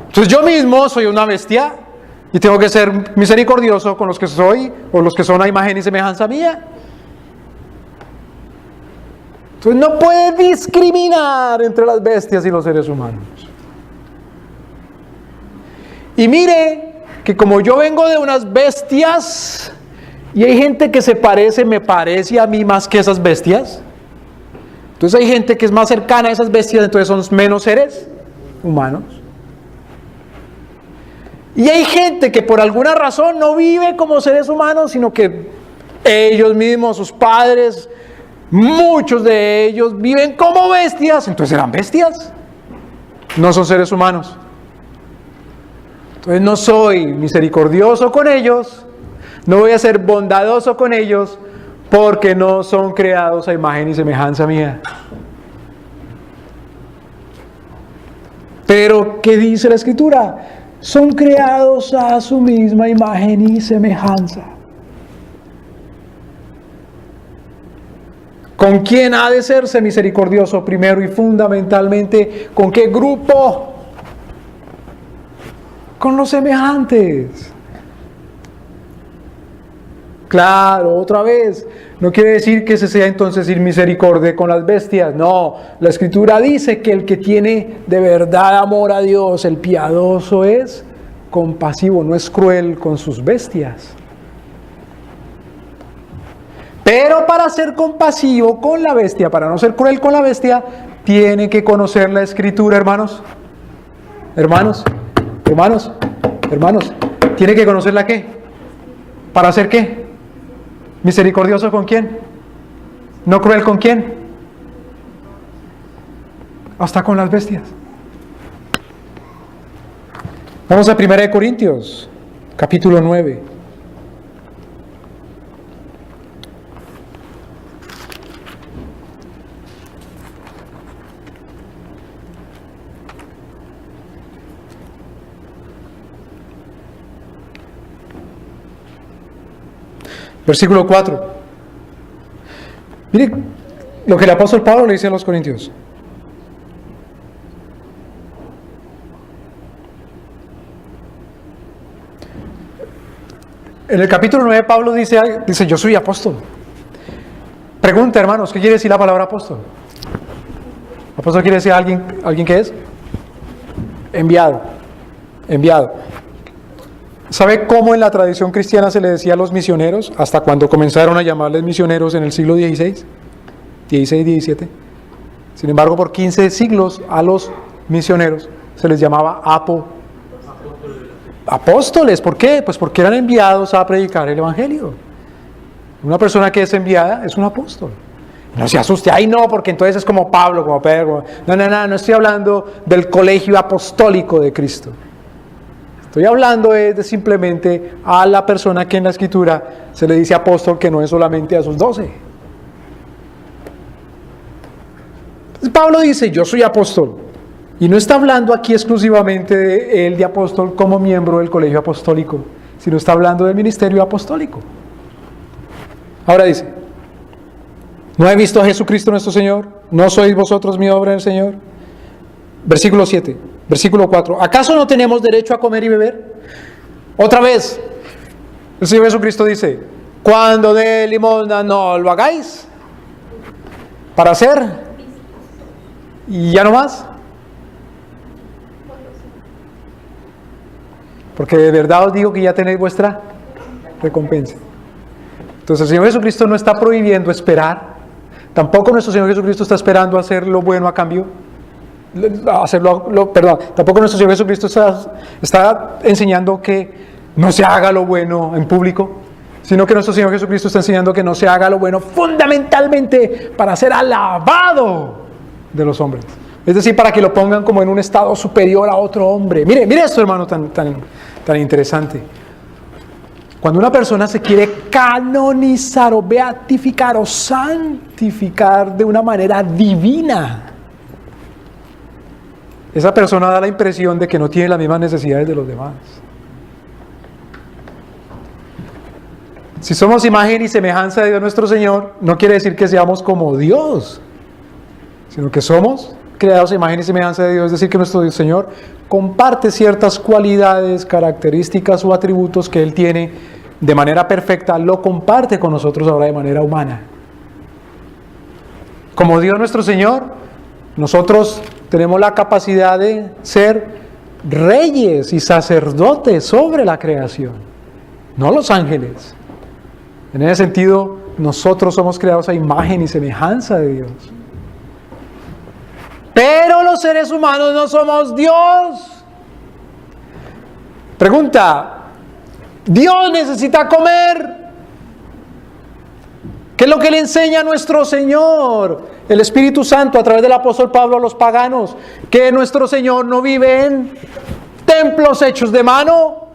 A: Entonces yo mismo soy una bestia y tengo que ser misericordioso con los que soy o los que son a imagen y semejanza mía. Entonces no puede discriminar entre las bestias y los seres humanos. Y mire que como yo vengo de unas bestias y hay gente que me parece a mí más que esas bestias, entonces hay gente que es más cercana a esas bestias, entonces son menos seres humanos. Y hay gente que por alguna razón no vive como seres humanos, sino que ellos mismos, sus padres, muchos de ellos viven como bestias, entonces eran bestias, no son seres humanos. Entonces no soy misericordioso con ellos, no voy a ser bondadoso con ellos, porque no son creados a imagen y semejanza mía. Pero, ¿qué dice la Escritura? Son creados a su misma imagen y semejanza. ¿Con quién ha de serse misericordioso primero y fundamentalmente? ¿Con qué grupo? Con los semejantes. Claro, otra vez, no quiere decir que se sea entonces ir misericordia con las bestias. No, la Escritura dice que el que tiene de verdad amor a Dios, el piadoso, es compasivo, no es cruel con sus bestias. Pero para ser compasivo con la bestia, para no ser cruel con la bestia, tiene que conocer la Escritura, hermanos. Hermanos, ¿tiene que conocerla qué? ¿Para hacer qué? ¿Misericordioso con quién? ¿No cruel con quién? Hasta con las bestias. Vamos a 1 Corintios, capítulo 9. Versículo 4. Mire lo que el apóstol Pablo le dice a los corintios. En el capítulo 9 Pablo dice, yo soy apóstol. Pregunta, hermanos, ¿qué quiere decir la palabra apóstol? Apóstol quiere decir alguien que es enviado. ¿Sabe cómo en la tradición cristiana se le decía a los misioneros? Hasta cuando comenzaron a llamarles misioneros en el siglo XVI, 17. Sin embargo, por 15 siglos a los misioneros se les llamaba apóstoles. ¿Por qué? Pues porque eran enviados a predicar el Evangelio. Una persona que es enviada es un apóstol. No se asuste, ay no, porque entonces es como Pablo, como Pedro. No estoy hablando del colegio apostólico de Cristo. Estoy hablando de simplemente a la persona que en la Escritura se le dice apóstol, que no es solamente a esos 12. Entonces Pablo dice, yo soy apóstol. Y no está hablando aquí exclusivamente de él de apóstol como miembro del colegio apostólico, sino está hablando del ministerio apostólico. Ahora dice, ¿no he visto a Jesucristo nuestro Señor? ¿No sois vosotros mi obra del Señor? Versículo 7, versículo 4. ¿Acaso no tenemos derecho a comer y beber? Otra vez, el Señor Jesucristo dice, cuando dé limosna no lo hagáis para hacer y ya no más. Porque de verdad os digo que ya tenéis vuestra recompensa. Entonces el Señor Jesucristo no está prohibiendo esperar. Tampoco nuestro Señor Jesucristo está esperando hacer lo bueno a cambio. Tampoco nuestro Señor Jesucristo está enseñando que no se haga lo bueno en público, sino que nuestro Señor Jesucristo está enseñando que no se haga lo bueno fundamentalmente para ser alabado de los hombres. Es decir, para que lo pongan como en un estado superior a otro hombre. Mire esto, hermano, tan interesante. Cuando una persona se quiere canonizar o beatificar o santificar de una manera divina, esa persona da la impresión de que no tiene las mismas necesidades de los demás. Si somos imagen y semejanza de Dios nuestro Señor, no quiere decir que seamos como Dios, sino que somos creados a imagen y semejanza de Dios, es decir, que nuestro Señor comparte ciertas cualidades, características o atributos que Él tiene de manera perfecta, lo comparte con nosotros ahora de manera humana. Como Dios nuestro Señor, nosotros tenemos la capacidad de ser reyes y sacerdotes sobre la creación, no los ángeles. En ese sentido, nosotros somos creados a imagen y semejanza de Dios. Pero los seres humanos no somos Dios. Pregunta, ¿Dios necesita comer? ¿Qué es lo que le enseña a nuestro Señor, el Espíritu Santo, a través del apóstol Pablo a los paganos? Que nuestro Señor no vive en templos hechos de mano,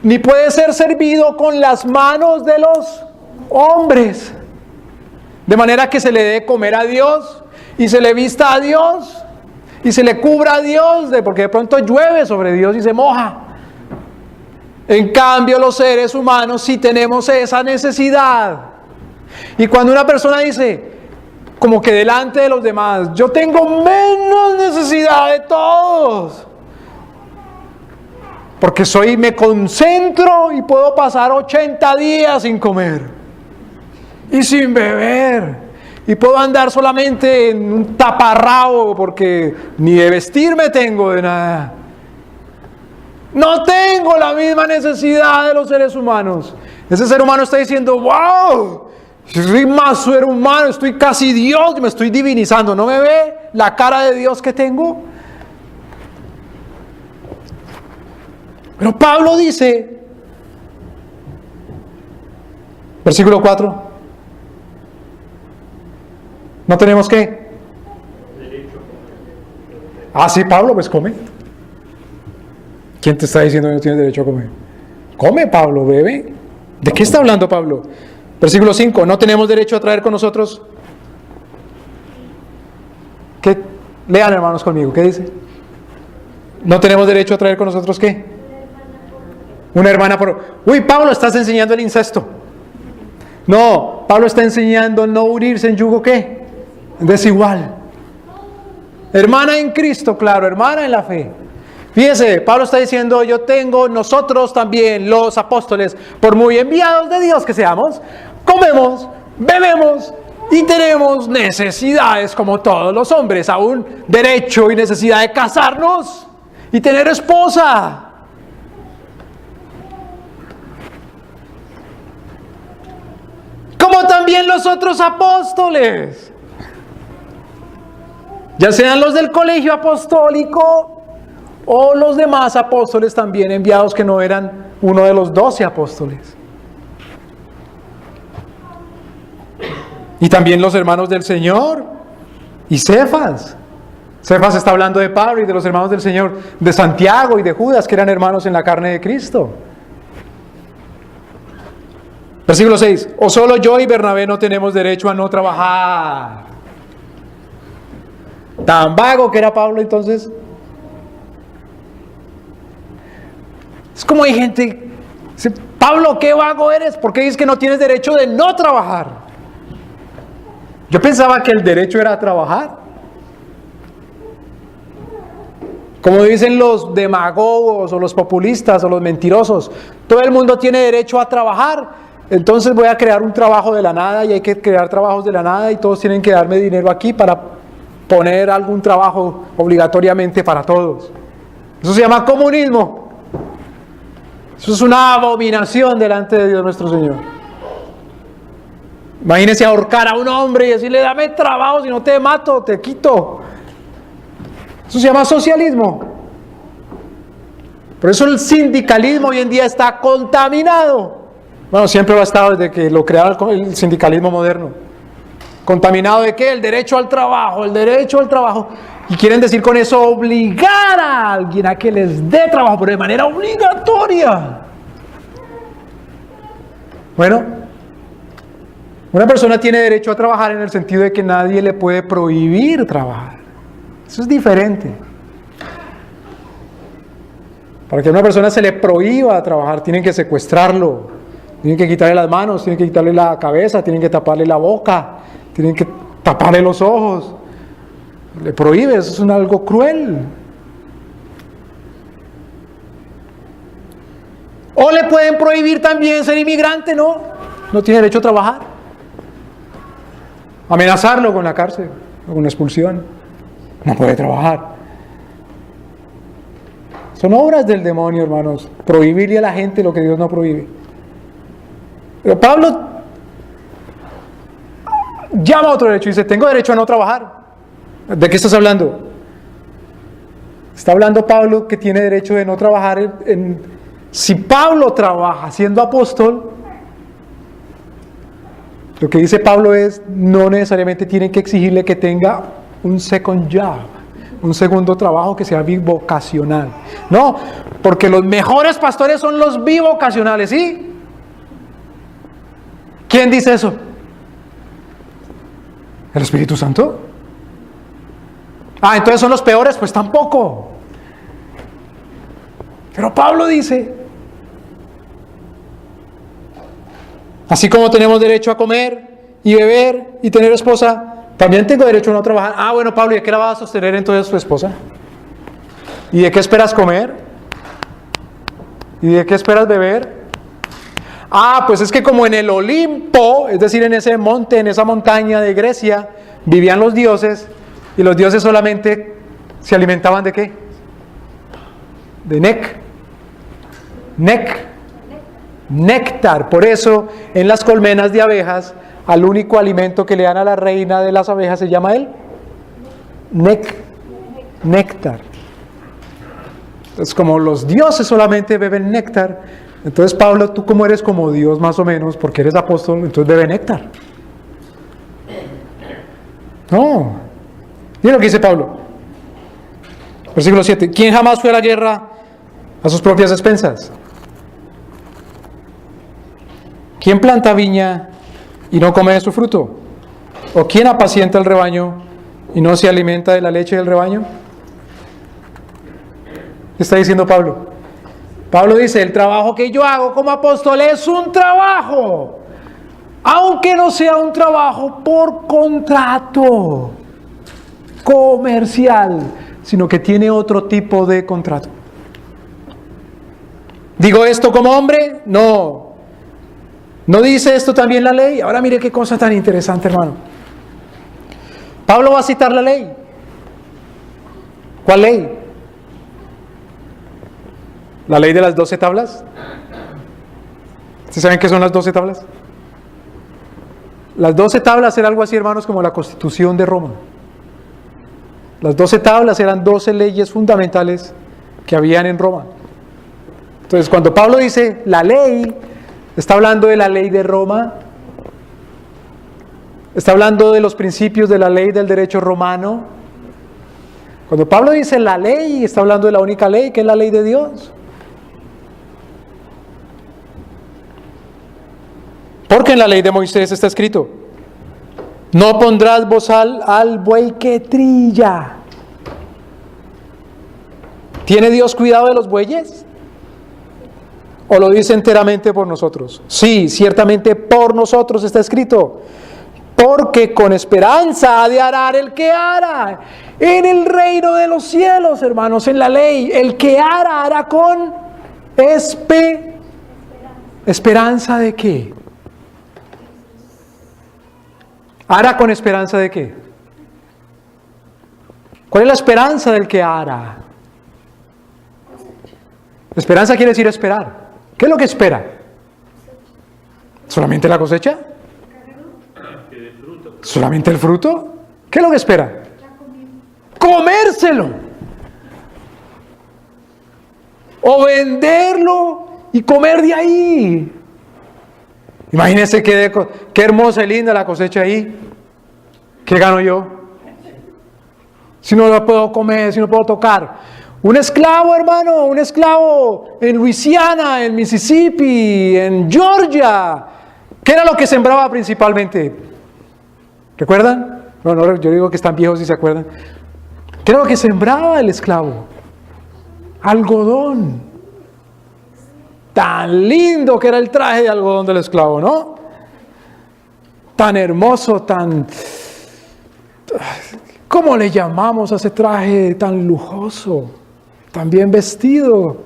A: ni puede ser servido con las manos de los hombres. De manera que se le dé comer a Dios y se le vista a Dios y se le cubra a Dios, porque de pronto llueve sobre Dios y se moja. En cambio, los seres humanos sí tenemos esa necesidad. Y cuando una persona dice, como que delante de los demás, yo tengo menos necesidad de todos, porque me concentro y puedo pasar 80 días sin comer y sin beber. Y puedo andar solamente en un taparrabo porque ni de vestirme tengo de nada. No tengo la misma necesidad de los seres humanos. Ese ser humano está diciendo, wow, soy más ser humano, estoy casi Dios, me estoy divinizando. ¿No me ve la cara de Dios que tengo? Pero Pablo dice, versículo 4, ¿no tenemos qué? Ah, sí, Pablo, pues come. ¿Quién te está diciendo que no tienes derecho a comer? Come, Pablo, bebe. ¿De qué está hablando Pablo? Versículo 5, ¿no tenemos derecho a traer con nosotros? ¿Qué? Lean, hermanos, conmigo, ¿qué dice? ¿No tenemos derecho a traer con nosotros qué? Una hermana por... Uy, Pablo, estás enseñando el incesto. No, Pablo está enseñando no unirse en yugo ¿qué? Desigual. Hermana en Cristo, claro, hermana en la fe. Fíjese, Pablo está diciendo, nosotros también, los apóstoles, por muy enviados de Dios que seamos, comemos, bebemos y tenemos necesidades como todos los hombres, aún derecho y necesidad de casarnos y tener esposa. Como también los otros apóstoles, ya sean los del colegio apostólico o los demás apóstoles también enviados que no eran uno de los 12 apóstoles. Y también los hermanos del Señor y Cefas. Cefas está hablando de Pablo y de los hermanos del Señor, de Santiago y de Judas, que eran hermanos en la carne de Cristo. Versículo 6. ¿O solo yo y Bernabé no tenemos derecho a no trabajar? Tan vago que era Pablo entonces. Es como hay gente, dice, Pablo, qué vago eres, ¿por qué dices que no tienes derecho de no trabajar? Yo pensaba que el derecho era trabajar. Como dicen los demagogos o los populistas o los mentirosos, todo el mundo tiene derecho a trabajar, entonces voy a crear un trabajo de la nada y hay que crear trabajos de la nada y todos tienen que darme dinero aquí para poner algún trabajo obligatoriamente para todos. Eso se llama comunismo. Eso es una abominación delante de Dios nuestro Señor. Imagínense ahorcar a un hombre y decirle, dame trabajo, si no te mato, te quito. Eso se llama socialismo. Por eso el sindicalismo hoy en día está contaminado. Bueno, siempre lo ha estado desde que lo crearon el sindicalismo moderno. ¿Contaminado de qué? El derecho al trabajo, el derecho al trabajo. Y quieren decir con eso obligar a alguien a que les dé trabajo, pero de manera obligatoria. Bueno, una persona tiene derecho a trabajar en el sentido de que nadie le puede prohibir trabajar. Eso es diferente. Para que a una persona se le prohíba trabajar, tienen que secuestrarlo, tienen que quitarle las manos, tienen que quitarle la cabeza, tienen que taparle la boca, tienen que taparle los ojos. Le prohíbe, eso es algo cruel. O le pueden prohibir también ser inmigrante, ¿no? No tiene derecho a trabajar. Amenazarlo con la cárcel o con la expulsión. No puede trabajar. Son obras del demonio, hermanos. Prohibirle a la gente lo que Dios no prohíbe. Pero Pablo llama a otro derecho y dice, tengo derecho a no trabajar. ¿De qué estás hablando? Está hablando Pablo que tiene derecho de no trabajar si Pablo trabaja siendo apóstol, lo que dice Pablo es, no necesariamente tienen que exigirle que tenga un second job, un segundo trabajo que sea bivocacional. No, porque los mejores pastores son los bivocacionales, ¿sí? ¿Quién dice eso? ¿El Espíritu Santo? Entonces son los peores, pues tampoco. Pero Pablo dice, así como tenemos derecho a comer y beber y tener esposa, también tengo derecho a no trabajar. Bueno, Pablo, ¿y de qué la vas a sostener entonces tu esposa? ¿Y de qué esperas comer? ¿Y de qué esperas beber? Pues es que como en el Olimpo, es decir, en ese monte, en esa montaña de Grecia, vivían los dioses, y los dioses solamente se alimentaban ¿de qué? De néctar. Por eso, en las colmenas de abejas, al único alimento que le dan a la reina de las abejas se llama el néctar. Entonces, como los dioses solamente beben néctar, entonces Pablo, tú como eres como Dios más o menos, porque eres apóstol, entonces bebe néctar. No. Mira lo que dice Pablo. Versículo 7. ¿Quién jamás fue a la guerra a sus propias expensas? ¿Quién planta viña y no come de su fruto? ¿O quién apacienta el rebaño y no se alimenta de la leche del rebaño? ¿Qué está diciendo Pablo? Pablo dice, el trabajo que yo hago como apóstol es un trabajo, aunque no sea un trabajo por contrato comercial, sino que tiene otro tipo de contrato. ¿Digo esto como hombre? No. ¿No dice esto también la ley? Ahora mire qué cosa tan interesante, hermano. Pablo va a citar la ley. ¿Cuál ley? ¿La ley de las 12 tablas? ¿Ustedes saben qué son las 12 tablas? Las 12 tablas eran algo así, hermanos, como la Constitución de Roma. Las 12 tablas eran 12 leyes fundamentales que habían en Roma. Entonces, cuando Pablo dice la ley, está hablando de la ley de Roma, está hablando de los principios de la ley del derecho romano. Cuando Pablo dice la ley, está hablando de la única ley, que es la ley de Dios. Porque en la ley de Moisés está escrito, no pondrás bozal al buey que trilla. ¿Tiene Dios cuidado de los bueyes? ¿O lo dice enteramente por nosotros? Sí, ciertamente por nosotros está escrito. Porque con esperanza ha de arar el que ara. En el reino de los cielos, hermanos, en la ley, el que ara, hará con esperanza de qué. ¿Ara con esperanza de qué? ¿Cuál es la esperanza del que ara? Esperanza quiere decir esperar. ¿Qué es lo que espera? ¿Solamente la cosecha? ¿Solamente el fruto? ¿Qué es lo que espera? Comérselo. O venderlo y comer de ahí. Imagínense qué hermosa y linda la cosecha ahí. ¿Qué gano yo? Si no la puedo comer, si no puedo tocar. Un esclavo, hermano, un esclavo en Luisiana, en Mississippi, en Georgia. ¿Qué era lo que sembraba principalmente? ¿Recuerdan? No, yo digo que están viejos y se acuerdan. ¿Qué era lo que sembraba el esclavo? Algodón. Tan lindo que era el traje de algodón del esclavo, ¿no? Tan hermoso, tan... ¿Cómo le llamamos a ese traje tan lujoso? Tan bien vestido.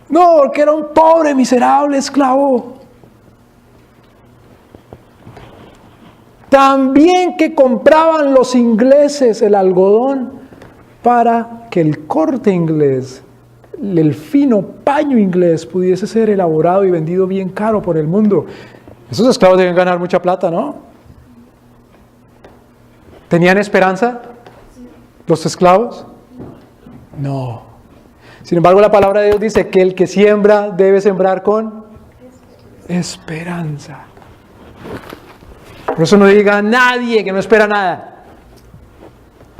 A: No, porque era un pobre, miserable esclavo. También que compraban los ingleses el algodón para que el corte inglés, el fino paño inglés pudiese ser elaborado y vendido bien caro por el mundo. Esos esclavos deben ganar mucha plata, ¿no? ¿Tenían esperanza los esclavos? No. Sin embargo, la palabra de Dios dice que el que siembra debe sembrar con esperanza. Por eso no diga a nadie que no espera nada.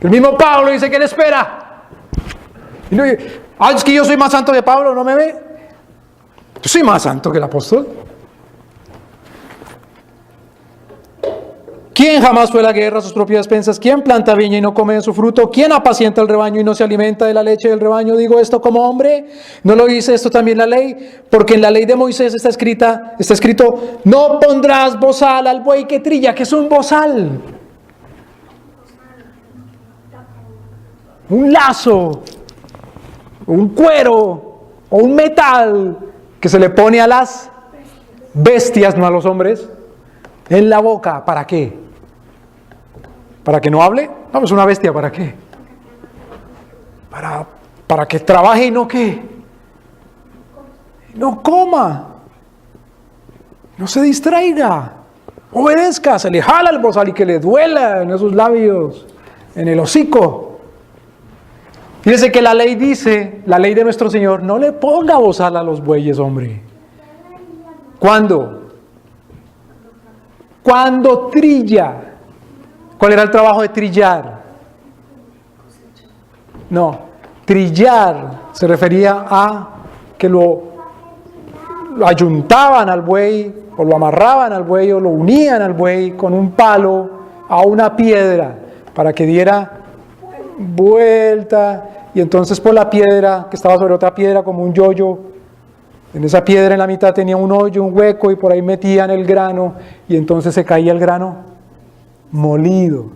A: El mismo Pablo dice que él espera. Y no, es que yo soy más santo que Pablo, ¿no me ve? Yo soy más santo que el apóstol. ¿Quién jamás fue a la guerra a sus propias expensas? ¿Quién planta viña y no come de su fruto? ¿Quién apacienta el rebaño y no se alimenta de la leche del rebaño? Digo esto como hombre. ¿No lo dice esto también la ley? Porque en la ley de Moisés está escrito, no pondrás bozal al buey que trilla. ¿Qué es un bozal? Un lazo, un cuero o un metal que se le pone a las bestias, no a los hombres, en la boca. ¿Para qué? ¿Para que no hable? No, pues una bestia, ¿para qué? Para que trabaje y no qué. No coma. No se distraiga. Obedezca, se le jala el bozal y que le duela en esos labios, en el hocico. Fíjese que la ley dice, la ley de nuestro Señor, no le ponga bozal a los bueyes, hombre. ¿Cuándo? Cuando trilla. ¿Cuál era el trabajo de trillar? No, trillar se refería a que lo ayuntaban al buey, o lo amarraban al buey, o lo unían al buey con un palo a una piedra, para que diera vuelta, y entonces por la piedra, que estaba sobre otra piedra como un yoyo, en esa piedra en la mitad tenía un hoyo, un hueco, y por ahí metían el grano, y entonces se caía el grano molido.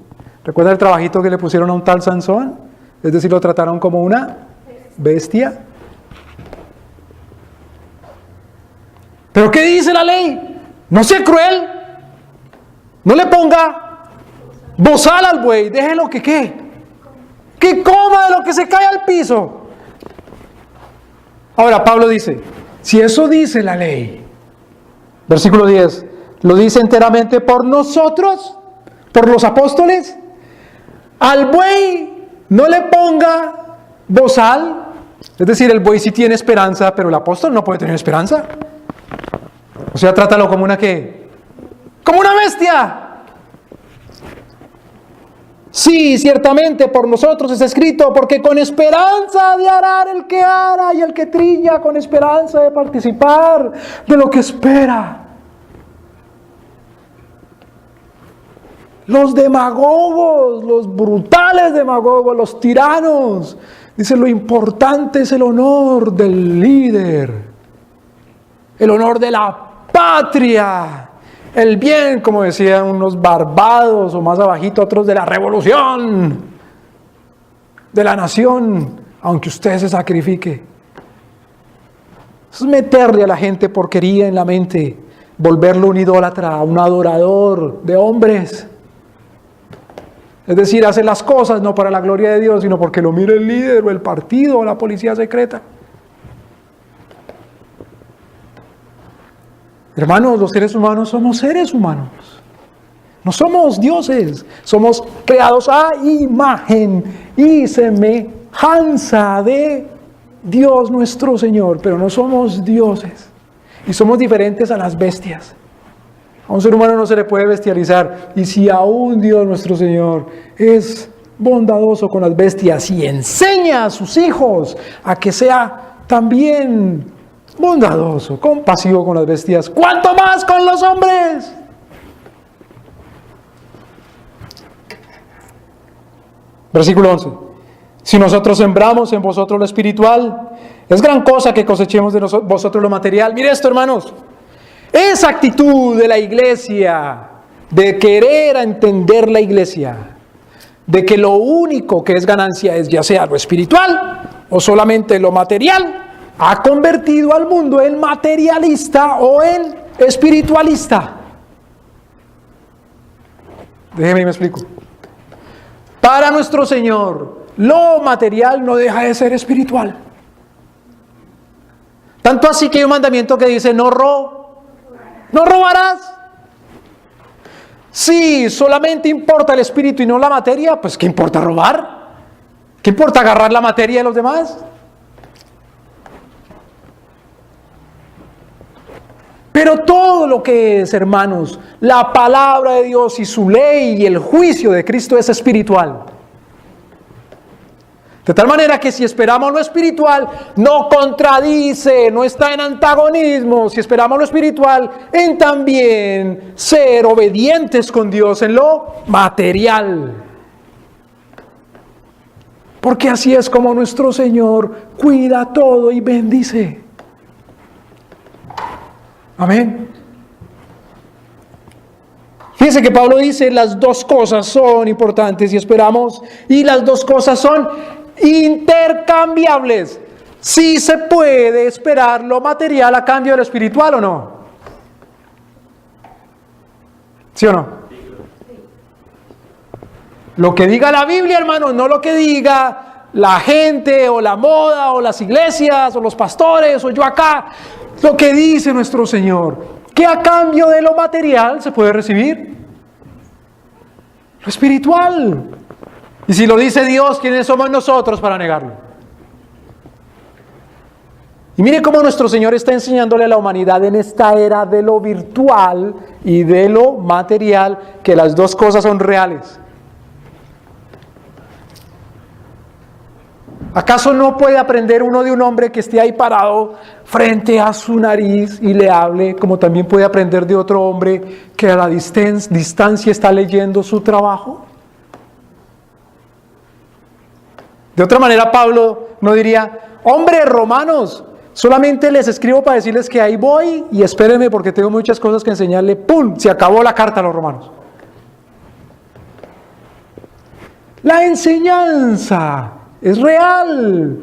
A: ¿Recuerda el trabajito que le pusieron a un tal Sansón? Es decir, lo trataron como una bestia. ¿Pero qué dice la ley? No sea cruel. No le ponga bozal al buey. Déjelo que ¿qué? Que coma de lo que se cae al piso. Ahora Pablo dice, si eso dice la ley, versículo 10, lo dice enteramente por nosotros, por los apóstoles. Al buey no le ponga bozal. Es decir, el buey sí tiene esperanza, pero el apóstol no puede tener esperanza. O sea, trátalo como una ¿qué? Como una bestia. Sí, ciertamente por nosotros es escrito, porque con esperanza de arar el que ara y el que trilla, con esperanza de participar de lo que espera. Los demagogos, los brutales demagogos, los tiranos, dice lo importante es el honor del líder. el honor de la patria, el bien, como decían unos barbados o más abajito otros, de la revolución, de la nación, aunque usted se sacrifique. Eso es meterle a la gente porquería en la mente, volverlo un idólatra, un adorador de hombres. Es decir, hace las cosas no para la gloria de Dios, sino porque lo mire el líder o el partido o la policía secreta. Hermanos, los seres humanos somos seres humanos. No somos dioses, somos creados a imagen y semejanza de Dios nuestro Señor, pero no somos dioses y somos diferentes a las bestias. A un ser humano no se le puede bestializar, y si aún Dios nuestro Señor es bondadoso con las bestias y enseña a sus hijos a que sea también bondadoso, compasivo con las bestias, ¿cuánto más con los hombres? Versículo 11. Si nosotros sembramos en vosotros lo espiritual, es gran cosa que cosechemos de vosotros lo material. Mire esto, hermanos. Esa actitud de la iglesia, de querer entender la iglesia, de que lo único que es ganancia es ya sea lo espiritual o solamente lo material, ha convertido al mundo en materialista o en espiritualista. Déjeme me explico. Para nuestro Señor, lo material no deja de ser espiritual. Tanto así que hay un mandamiento que dice no robarás. Si solamente importa el espíritu y no la materia, pues ¿qué importa robar? ¿Qué importa agarrar la materia de los demás? Pero todo lo que es, hermanos, la palabra de Dios y su ley y el juicio de Cristo es espiritual. De tal manera que si esperamos lo espiritual, no contradice, no está en antagonismo, si esperamos lo espiritual, en también ser obedientes con Dios en lo material. Porque así es como nuestro Señor cuida todo y bendice. Amén. Fíjense que Pablo dice, las dos cosas son importantes y esperamos, y las dos cosas son intercambiables. Sí se puede esperar lo material a cambio de lo espiritual, ¿o no? ¿Sí o no? Lo que diga la Biblia, hermanos, no lo que diga la gente o la moda o las iglesias o los pastores o yo acá. Lo que dice nuestro Señor, que a cambio de lo material se puede recibir lo espiritual. Y si lo dice Dios, ¿quiénes somos nosotros para negarlo? Y mire cómo nuestro Señor está enseñándole a la humanidad en esta era de lo virtual y de lo material, que las dos cosas son reales. ¿Acaso no puede aprender uno de un hombre que esté ahí parado frente a su nariz y le hable, como también puede aprender de otro hombre que a la distancia está leyendo su trabajo? De otra manera, Pablo no diría, hombres romanos, solamente les escribo para decirles que ahí voy y espérenme porque tengo muchas cosas que enseñarle. ¡Pum! Se acabó la carta a los romanos. La enseñanza es real,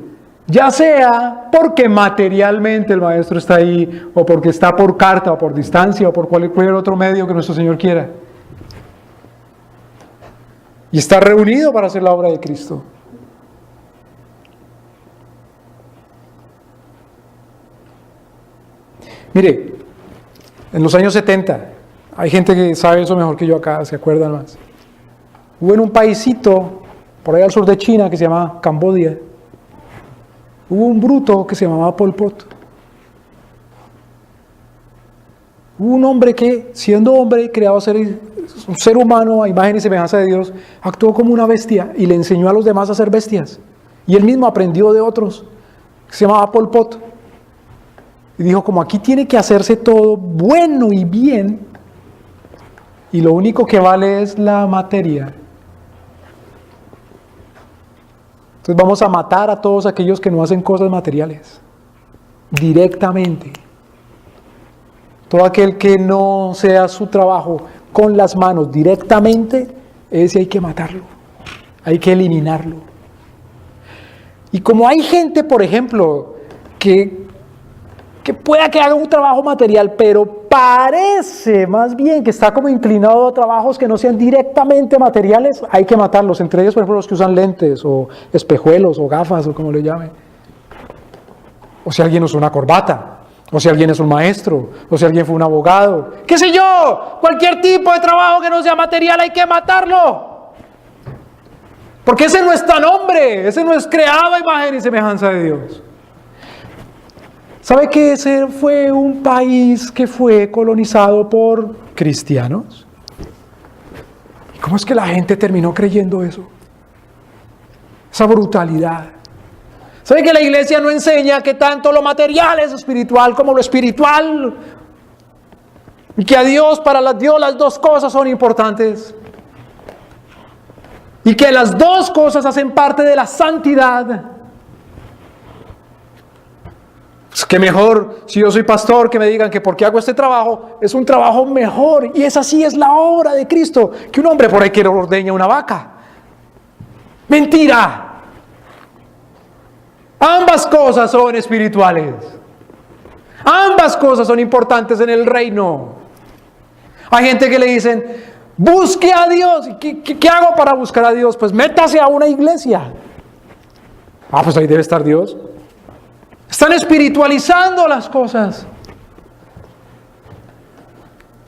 A: ya sea porque materialmente el maestro está ahí, o porque está por carta, o por distancia, o por cualquier otro medio que nuestro Señor quiera. Y está reunido para hacer la obra de Cristo. Mire, en los años 70, hay gente que sabe eso mejor que yo acá, se acuerdan más. Hubo en un paisito por allá al sur de China que se llama Camboya, hubo un bruto que se llamaba Pol Pot. Hubo un hombre que, siendo hombre, creado a ser un ser humano a imagen y semejanza de Dios, actuó como una bestia y le enseñó a los demás a ser bestias. Y él mismo aprendió de otros, que se llamaba Pol Pot. Y dijo, como aquí tiene que hacerse todo bueno y bien, y lo único que vale es la materia, entonces vamos a matar a todos aquellos que no hacen cosas materiales, directamente. Todo aquel que no sea su trabajo con las manos directamente, ese hay que matarlo, hay que eliminarlo. Y como hay gente, por ejemplo, que pueda que haga un trabajo material, pero parece más bien que está como inclinado a trabajos que no sean directamente materiales, hay que matarlos. Entre ellos, por ejemplo, los que usan lentes o espejuelos o gafas o como le llamen. O si alguien usa una corbata, o si alguien es un maestro, o si alguien fue un abogado, qué sé yo, cualquier tipo de trabajo que no sea material hay que matarlo. Porque ese no es tan hombre, ese no es creado a imagen y semejanza de Dios. ¿Sabe que ese fue un país que fue colonizado por cristianos? ¿Y cómo es que la gente terminó creyendo eso? Esa brutalidad. ¿Sabe que la iglesia no enseña que tanto lo material es espiritual como lo espiritual? Y que a Dios, para Dios las dos cosas son importantes. Y que las dos cosas hacen parte de la santidad. Es que mejor, si yo soy pastor, que me digan que porque hago este trabajo, es un trabajo mejor. Y esa sí es la obra de Cristo, que un hombre por ahí que ordeña una vaca. ¡Mentira! Ambas cosas son espirituales. Ambas cosas son importantes en el reino. Hay gente que le dicen, busque a Dios. ¿Qué hago para buscar a Dios? Pues métase a una iglesia. Pues ahí debe estar Dios. Están espiritualizando las cosas.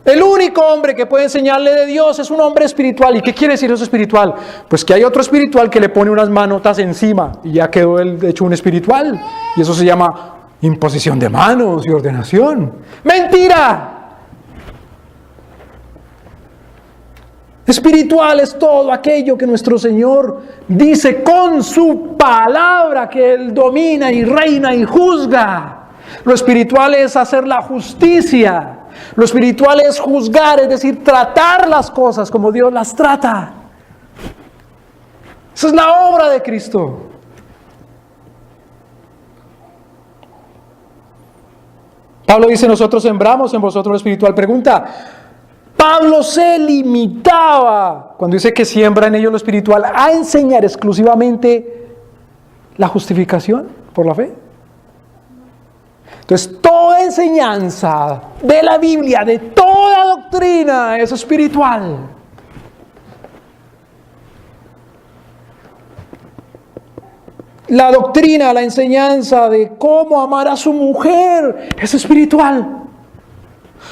A: El único hombre que puede enseñarle de Dios es un hombre espiritual. ¿Y qué quiere decir eso espiritual? Pues que hay otro espiritual que le pone unas manotas encima y ya quedó él hecho un espiritual. Y eso se llama imposición de manos y ordenación. ¡Mentira! Espiritual es todo aquello que nuestro Señor dice con su palabra, que Él domina y reina y juzga. Lo espiritual es hacer la justicia. Lo espiritual es juzgar, es decir, tratar las cosas como Dios las trata. Esa es la obra de Cristo. Pablo dice, nosotros sembramos en vosotros lo espiritual. Pregunta, Pablo se limitaba, cuando dice que siembra en ellos lo espiritual, a enseñar exclusivamente la justificación por la fe. Entonces, toda enseñanza de la Biblia, de toda doctrina, es espiritual. La doctrina, la enseñanza de cómo amar a su mujer, es espiritual.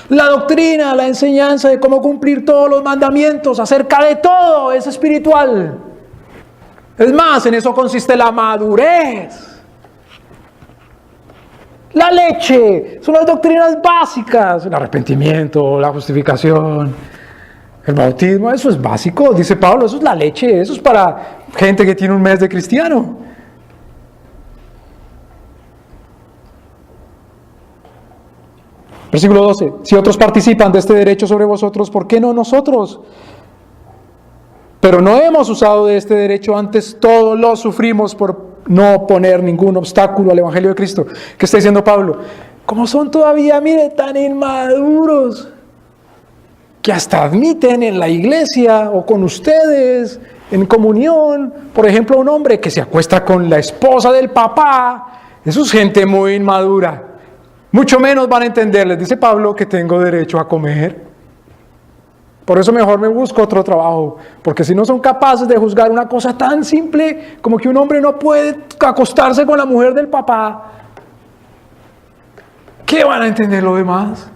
A: La doctrina, la enseñanza de cómo cumplir todos los mandamientos, acerca de todo, es espiritual. Es más, en eso consiste la madurez. La leche, son las doctrinas básicas, el arrepentimiento, la justificación, el bautismo, eso es básico, dice Pablo, eso es la leche, eso es para gente que tiene un mes de cristiano. Versículo 12, si otros participan de este derecho sobre vosotros, ¿por qué no nosotros? Pero no hemos usado de este derecho, antes todo lo sufrimos por no poner ningún obstáculo al Evangelio de Cristo. ¿Qué está diciendo Pablo? Como son todavía, mire, tan inmaduros, que hasta admiten en la iglesia o con ustedes, en comunión, por ejemplo, un hombre que se acuesta con la esposa del papá, eso es gente muy inmadura. Mucho menos van a entender, les dice Pablo, que tengo derecho a comer. Por eso mejor me busco otro trabajo, porque si no son capaces de juzgar una cosa tan simple como que un hombre no puede acostarse con la mujer del papá, ¿qué van a entender lo demás?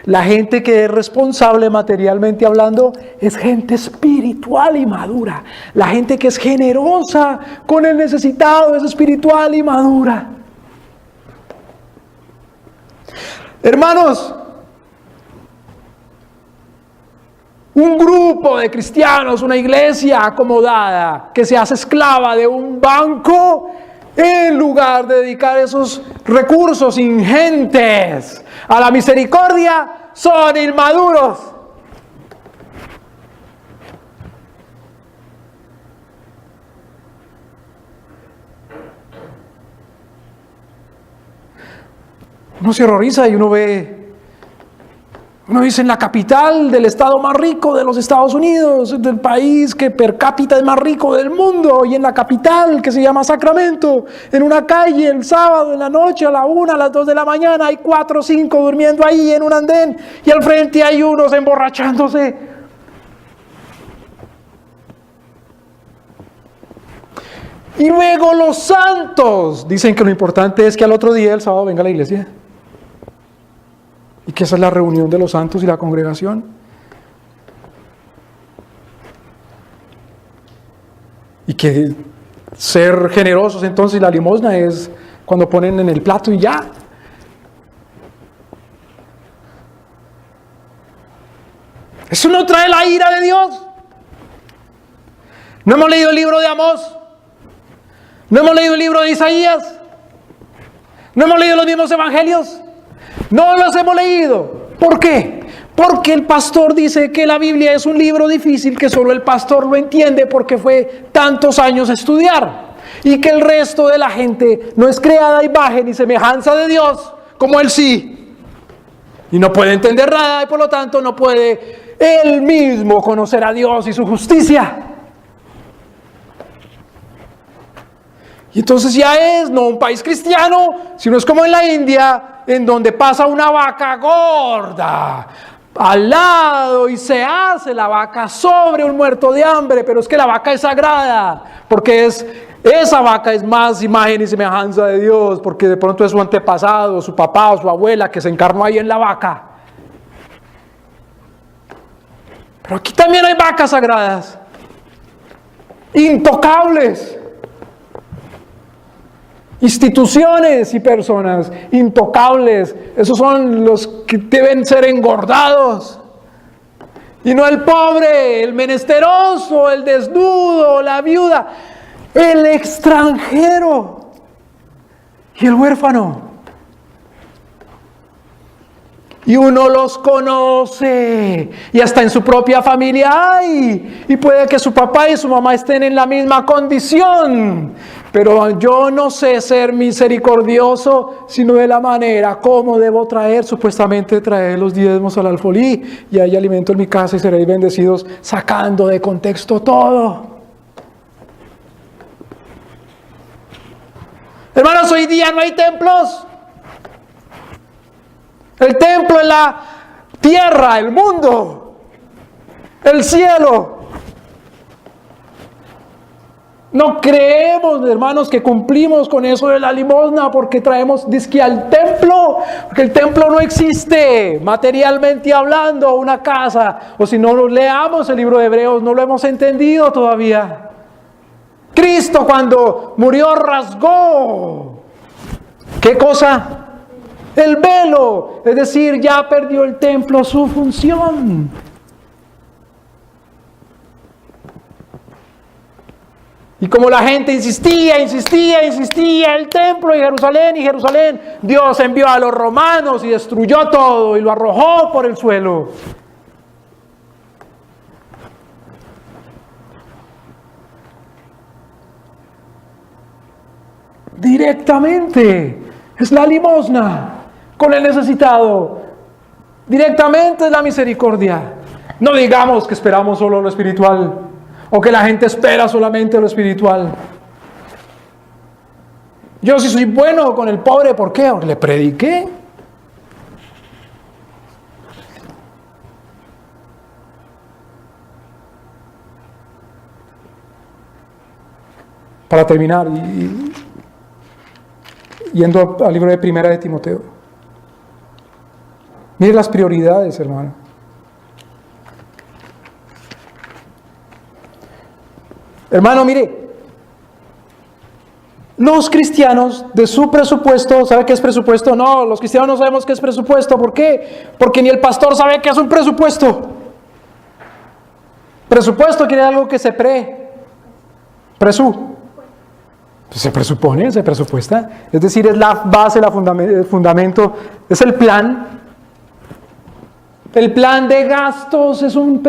A: La gente que es responsable materialmente hablando es gente espiritual y madura. La gente que es generosa con el necesitado es espiritual y madura. Hermanos, un grupo de cristianos, una iglesia acomodada que se hace esclava de un banco en lugar de dedicar esos recursos ingentes a la misericordia, son inmaduros. Uno se horroriza y uno dice, en la capital del estado más rico de los Estados Unidos, del país que per cápita es más rico del mundo, y en la capital que se llama Sacramento, en una calle el sábado en la noche a la 1, a las 2 de la mañana, hay 4 o 5 durmiendo ahí en un andén, y al frente hay unos emborrachándose. Y luego los santos dicen que lo importante es que al otro día, el sábado, venga a la iglesia. Y que esa es la reunión de los santos y la congregación. Y que ser generosos entonces, la limosna es cuando ponen en el plato y ya. Eso no trae la ira de Dios. No hemos leído el libro de Amós. No hemos leído el libro de Isaías. No hemos leído los mismos evangelios. No los hemos leído. ¿Por qué? Porque el pastor dice que la Biblia es un libro difícil, que solo el pastor lo entiende porque fue tantos años a estudiar, y que el resto de la gente no es creada a imagen y semejanza de Dios como él sí, y no puede entender nada, y por lo tanto no puede él mismo conocer a Dios y su justicia. Y entonces ya es no un país cristiano, sino es como en la India, en donde pasa una vaca gorda al lado y se hace la vaca sobre un muerto de hambre, pero es que la vaca es sagrada, porque esa vaca es más imagen y semejanza de Dios, porque de pronto es su antepasado, su papá o su abuela que se encarnó ahí en la vaca. Pero aquí también hay vacas sagradas, intocables. Instituciones y personas intocables, esos son los que deben ser engordados, y no el pobre, el menesteroso, el desnudo, la viuda, el extranjero y el huérfano. Y uno los conoce, y hasta en su propia familia hay, y puede que su papá y su mamá estén en la misma condición, pero yo no sé ser misericordioso, sino de la manera como debo supuestamente traer los diezmos al alfolí, y hay alimento en mi casa y seréis bendecidos, sacando de contexto todo. Hermanos, hoy día no hay templos. El templo es la tierra, el mundo, el cielo. No creemos, hermanos, que cumplimos con eso de la limosna porque traemos disque al templo, porque el templo no existe, materialmente hablando, una casa. O si no leamos el libro de Hebreos, no lo hemos entendido todavía. Cristo cuando murió rasgó, ¿qué cosa? El velo, es decir, ya perdió el templo su función. Y como la gente insistía, el templo y Jerusalén, Dios envió a los romanos y destruyó todo y lo arrojó por el suelo. Directamente es la limosna con el necesitado. Directamente es la misericordia. No digamos que esperamos solo lo espiritual, o que la gente espera solamente lo espiritual. Yo sí soy bueno con el pobre, ¿por qué? Porque le prediqué. Para terminar, yendo al libro de Primera de Timoteo. Mire las prioridades, hermano. Hermano, mire, los cristianos de su presupuesto, ¿sabe qué es presupuesto? No, los cristianos no sabemos qué es presupuesto. ¿Por qué? Porque ni el pastor sabe qué es un presupuesto. Presupuesto quiere algo que se pues se presupone, se presupuesta. Es decir, es la base, el fundamento, es el plan. El plan de gastos es un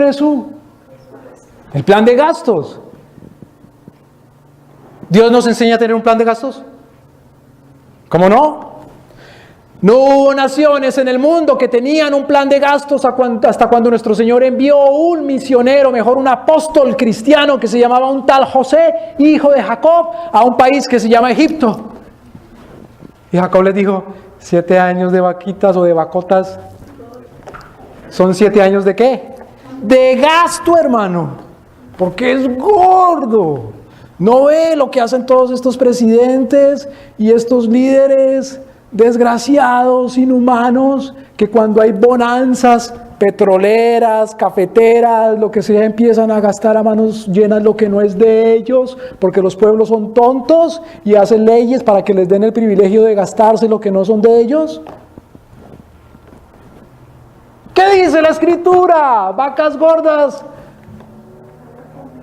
A: el plan de gastos. ¿Dios nos enseña a tener un plan de gastos? ¿Cómo no? No hubo naciones en el mundo que tenían un plan de gastos hasta cuando nuestro Señor envió un misionero, mejor un apóstol cristiano que se llamaba un tal José, hijo de Jacob, a un país que se llama Egipto. Y Jacob les dijo, 7 años de vaquitas o de vacotas, ¿son 7 años de qué? De gasto, hermano, porque es gordo. ¿No ve lo que hacen todos estos presidentes y estos líderes desgraciados, inhumanos, que cuando hay bonanzas petroleras, cafeteras, lo que sea, empiezan a gastar a manos llenas lo que no es de ellos, porque los pueblos son tontos y hacen leyes para que les den el privilegio de gastarse lo que no son de ellos? ¿Qué dice la Escritura? Vacas gordas,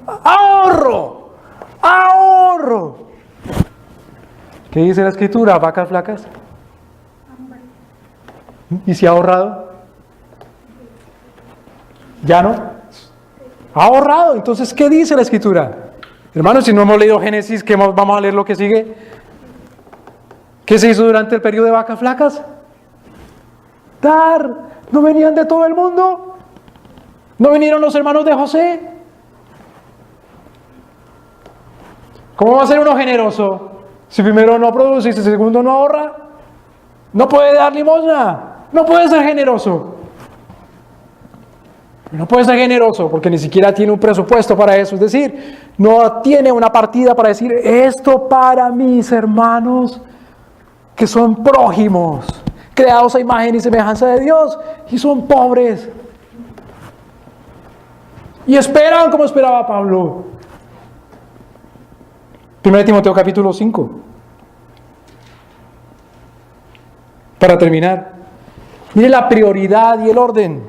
A: ahorro, ahorro. ¿Qué dice la Escritura? Vacas flacas. ¿Y si ha ahorrado? ¿Ya no? ¿Ha ahorrado? Entonces, ¿qué dice la Escritura? Hermanos, si no hemos leído Génesis, ¿qué vamos a leer lo que sigue? ¿Qué se hizo durante el periodo de vacas flacas? Dar. ¿No venían de todo el mundo? ¿No vinieron los hermanos de José? ¿Cómo va a ser uno generoso si primero no produce y si segundo no ahorra? No puede dar limosna. No puede ser generoso. No puede ser generoso porque ni siquiera tiene un presupuesto para eso. Es decir, no tiene una partida para decir esto para mis hermanos que son prójimos, creados a imagen y semejanza de Dios y son pobres. Y esperan como esperaba Pablo. 1 Timoteo capítulo 5. Para terminar. Mire la prioridad y el orden.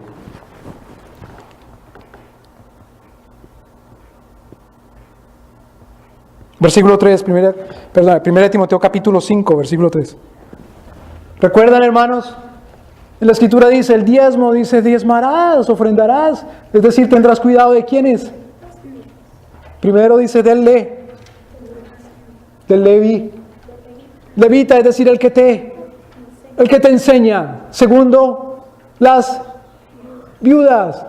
A: Versículo 3, 1 Timoteo capítulo 5, versículo 3. ¿Recuerdan, hermanos? En la Escritura dice, el diezmo, dice, diezmarás, ofrendarás. Es decir, tendrás cuidado de quiénes. Primero dice del Levi. Levita, es decir, el que te enseña. Segundo, las viudas.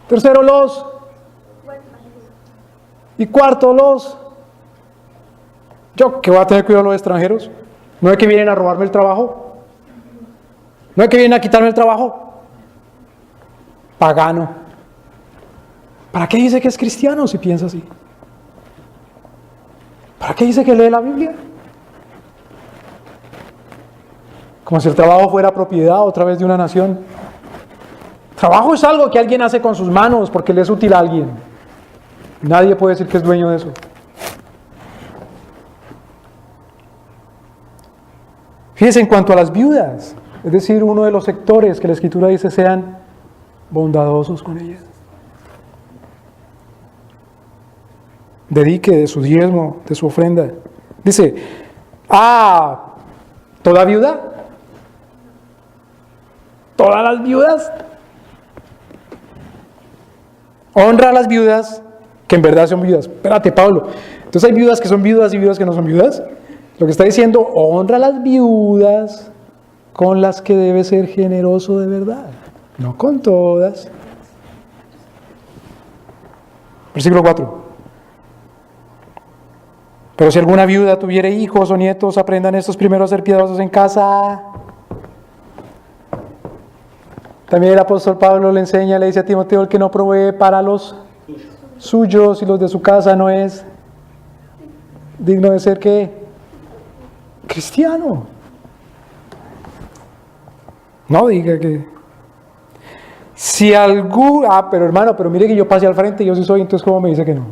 A: Tercero, los. Y cuarto, los. ¿Yo que voy a tener cuidado de los extranjeros? ¿No es que vienen a robarme el trabajo? ¿No es que vienen a quitarme el trabajo? Pagano. ¿Para qué dice que es cristiano si piensa así? ¿Para qué dice que lee la Biblia? Como si el trabajo fuera propiedad otra vez de una nación. Trabajo es algo que alguien hace con sus manos porque le es útil a alguien. Nadie puede decir que es dueño de eso. Fíjense en cuanto a las viudas, es decir, uno de los sectores que la Escritura dice sean bondadosos con ellas. Dedique de su diezmo, de su ofrenda. Dice, ¿toda viuda? ¿Todas las viudas? Honra a las viudas que en verdad son viudas. Espérate, Pablo. Entonces hay viudas que son viudas y viudas que no son viudas. Lo que está diciendo, honra a las viudas con las que debe ser generoso de verdad. No con todas. Versículo 4. Pero si alguna viuda tuviere hijos o nietos, aprendan estos primero a ser piadosos en casa. También el apóstol Pablo le enseña, le dice a Timoteo, el que no provee para los suyos y los de su casa no es digno de ser ¿qué? Cristiano. No diga que si algún pero hermano, pero mire que yo pasé al frente y yo sí soy, entonces ¿cómo me dice que no?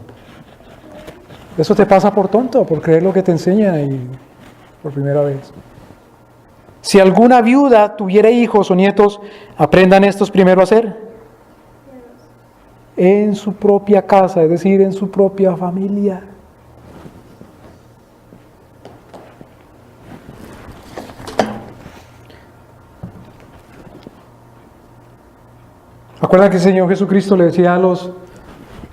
A: Eso te pasa por tonto, por creer lo que te enseña y por primera vez. Si alguna viuda tuviera hijos o nietos, aprendan estos primero a hacer en su propia casa, es decir, en su propia familia. ¿Acuerdan que el Señor Jesucristo le decía a los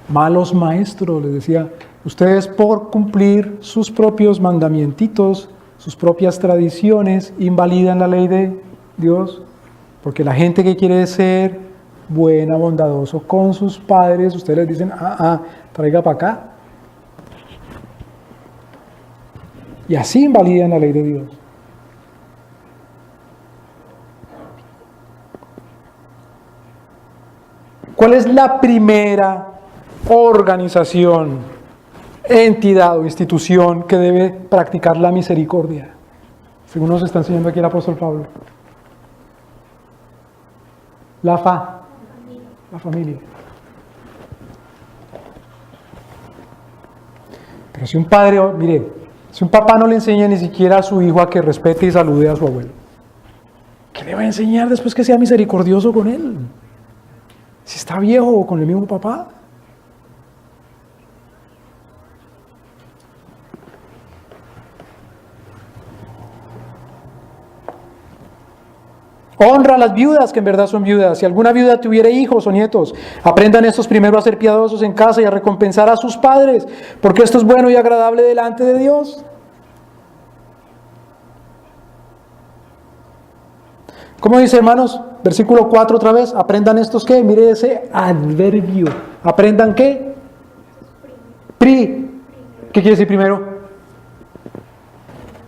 A: malos maestros, les decía, ustedes por cumplir sus propios mandamientitos sus propias tradiciones invalidan la ley de Dios, porque la gente que quiere ser buena, bondadoso con sus padres, ustedes les dicen, traiga para acá. Y así invalidan la ley de Dios. ¿Cuál es la primera organización, entidad o institución que debe practicar la misericordia? Según nos está enseñando aquí el apóstol Pablo. La familia. Pero si un padre, mire, si un papá no le enseña ni siquiera a su hijo a que respete y salude a su abuelo, ¿qué le va a enseñar después que sea misericordioso con él? Si está viejo o con el mismo papá. Honra a las viudas que en verdad son viudas. Si alguna viuda tuviera hijos o nietos, aprendan estos primero a ser piadosos en casa y a recompensar a sus padres, porque esto es bueno y agradable delante de Dios. ¿Cómo dice, hermanos? Versículo 4 otra vez. Aprendan estos ¿qué? Mire ese adverbio. ¿Aprendan qué? ¿Qué quiere decir primero?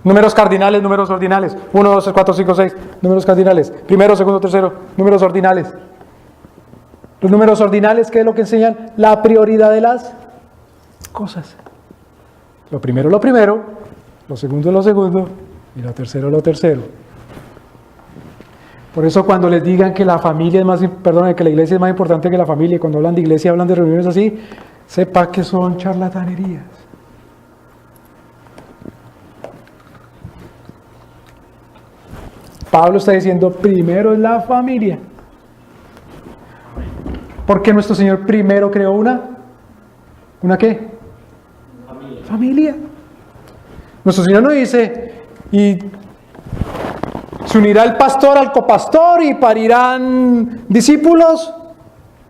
A: Números cardinales, números ordinales. 1, 2, 3, 4, 5, 6. Números cardinales. Primero, segundo, tercero. Números ordinales. Los números ordinales, ¿qué es lo que enseñan? La prioridad de las cosas. Lo primero, lo segundo, y lo tercero. Por eso cuando les digan que la familia es más, que la iglesia es más importante que la familia, y cuando hablan de iglesia, hablan de reuniones así, sepa que son charlatanerías. Pablo está diciendo, primero es la familia. Porque nuestro Señor primero creó ¿una qué? Familia. Nuestro Señor no dice, y se unirá el pastor al copastor y parirán discípulos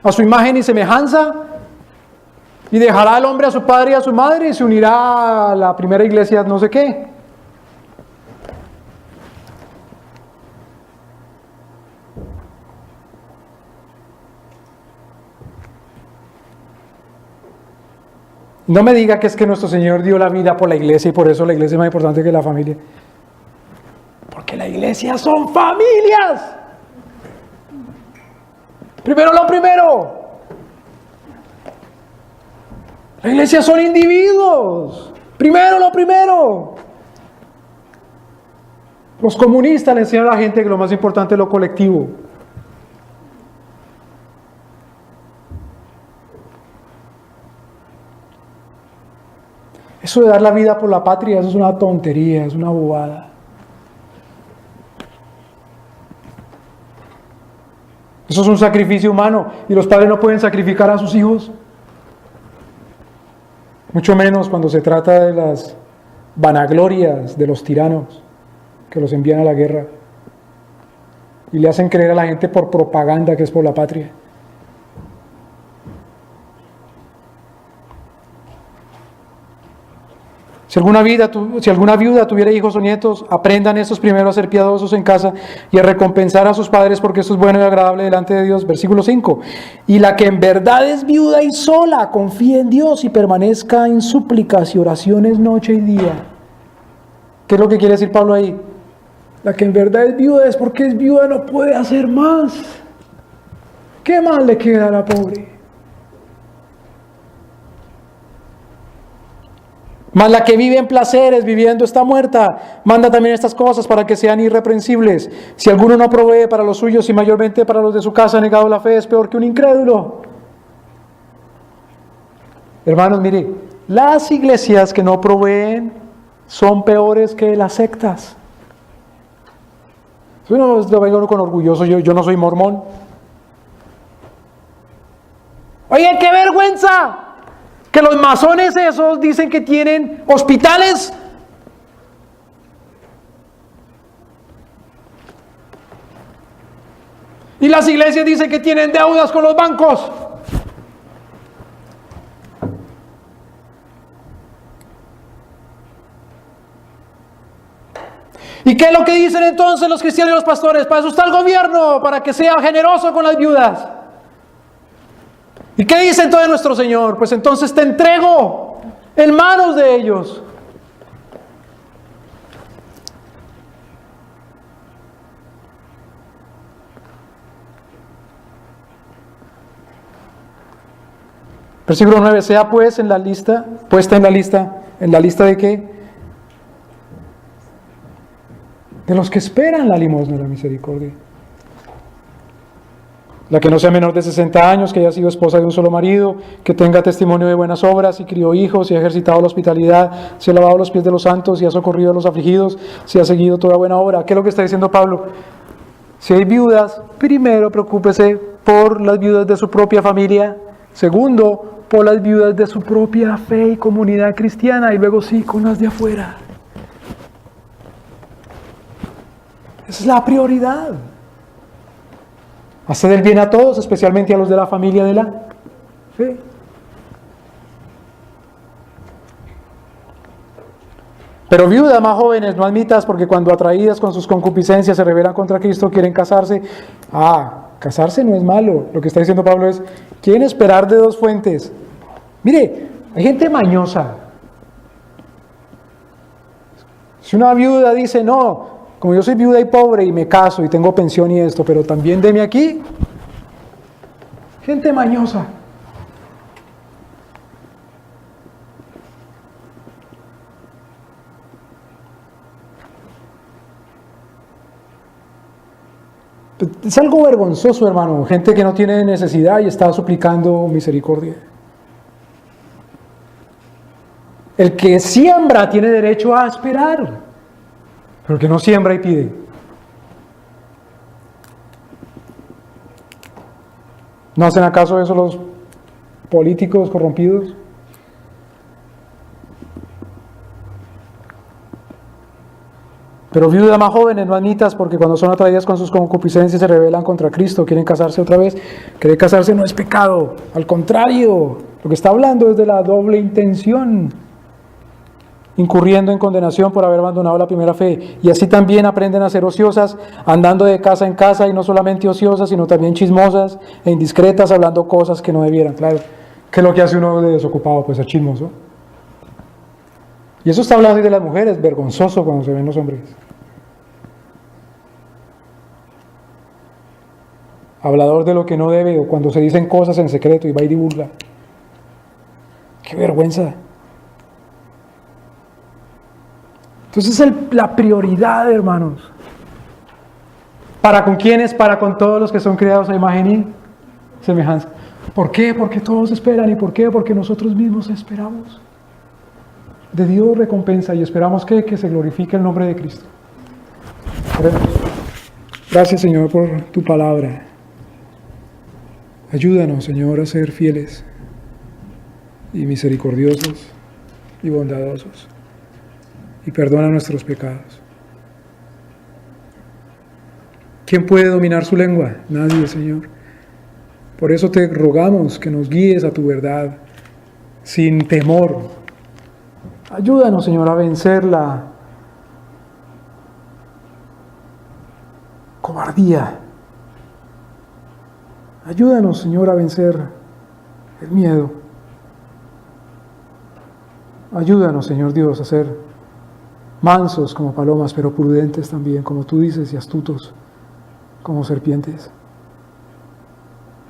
A: a su imagen y semejanza, y dejará el hombre a su padre y a su madre y se unirá a la primera iglesia no sé qué. No me diga que es que nuestro Señor dio la vida por la iglesia y por eso la iglesia es más importante que la familia. Porque la iglesia son familias. Primero lo primero. La iglesia son individuos. Primero lo primero. Los comunistas le enseñan a la gente que lo más importante es lo colectivo. Eso de dar la vida por la patria, eso es una tontería, es una bobada. Eso es un sacrificio humano y los padres no pueden sacrificar a sus hijos. Mucho menos cuando se trata de las vanaglorias de los tiranos que los envían a la guerra y le hacen creer a la gente por propaganda que es por la patria. Si alguna viuda tuviera hijos o nietos, aprendan estos primero a ser piadosos en casa y a recompensar a sus padres, porque esto es bueno y agradable delante de Dios. Versículo 5. Y la que en verdad es viuda y sola, confíe en Dios y permanezca en súplicas y oraciones noche y día. ¿Qué es lo que quiere decir Pablo ahí? La que en verdad es viuda es porque es viuda, no puede hacer más. ¿Qué más le queda a la pobre? Mas la que vive en placeres, viviendo está muerta. Manda también estas cosas para que sean irreprensibles. Si alguno no provee para los suyos y mayormente para los de su casa, negado la fe, es peor que un incrédulo. Hermanos, mire, las iglesias que no proveen son peores que las sectas. Yo no lo vengo con orgulloso, yo no soy mormón. Oye, qué vergüenza que los masones esos dicen que tienen hospitales. Y las iglesias dicen que tienen deudas con los bancos. ¿Y qué es lo que dicen entonces los cristianos y los pastores? Para eso está el gobierno, para que sea generoso con las viudas. ¿Y qué dice entonces nuestro Señor? Pues entonces te entrego en manos de ellos. Versículo 9, sea pues en la lista, puesta en la lista de qué? De los que esperan la limosna de la misericordia. La que no sea menor de 60 años, que haya sido esposa de un solo marido, que tenga testimonio de buenas obras, y crió hijos, y ha ejercitado la hospitalidad, si ha lavado los pies de los santos, si ha socorrido a los afligidos, si ha seguido toda buena obra. ¿Qué es lo que está diciendo Pablo? Si hay viudas, primero preocúpese por las viudas de su propia familia. Segundo, por las viudas de su propia fe y comunidad cristiana, y luego sí, con las de afuera. Esa es la prioridad. Hacer el bien a todos, especialmente a los de la familia de la fe. Pero viudas más jóvenes, no admitas, porque cuando atraídas con sus concupiscencias se rebelan contra Cristo, quieren casarse. Casarse no es malo. Lo que está diciendo Pablo es, quieren esperar de dos fuentes. Mire, hay gente mañosa. Si una viuda dice, no, como yo soy viuda y pobre y me caso y tengo pensión y esto, pero también deme aquí. Gente mañosa. Es algo vergonzoso, hermano. Gente que no tiene necesidad y está suplicando misericordia. El que siembra tiene derecho a esperar, pero el que no siembra y pide. ¿No hacen acaso eso los políticos corrompidos? Pero viudas más jóvenes, no admitas, porque cuando son atraídas con sus concupiscencias se rebelan contra Cristo, quieren casarse otra vez. Querer casarse no es pecado, al contrario, lo que está hablando es de la doble intención, incurriendo en condenación por haber abandonado la primera fe. Y así también aprenden a ser ociosas, andando de casa en casa, y no solamente ociosas, sino también chismosas e indiscretas, hablando cosas que no debieran. Claro, ¿qué es lo que hace uno de desocupado? Pues ser chismoso. Y eso está hablando de las mujeres, vergonzoso cuando se ven los hombres. Hablador de lo que no debe, o cuando se dicen cosas en secreto y va y divulga. ¡Qué vergüenza! Entonces la prioridad, hermanos. ¿Para con quiénes? Para con todos los que son creados a imagen y semejanza. ¿Por qué? Porque todos esperan. ¿Y por qué? Porque nosotros mismos esperamos. De Dios recompensa y esperamos que se glorifique el nombre de Cristo. Oremos. Gracias, Señor, por tu palabra. Ayúdanos, Señor, a ser fieles y misericordiosos y bondadosos. Y perdona nuestros pecados. ¿Quién puede dominar su lengua? Nadie, Señor. Por eso te rogamos que nos guíes a tu verdad sin temor. Ayúdanos, Señor, a vencer la cobardía. Ayúdanos, Señor, a vencer el miedo. Ayúdanos, Señor Dios, a ser mansos como palomas, pero prudentes también, como tú dices, y astutos como serpientes.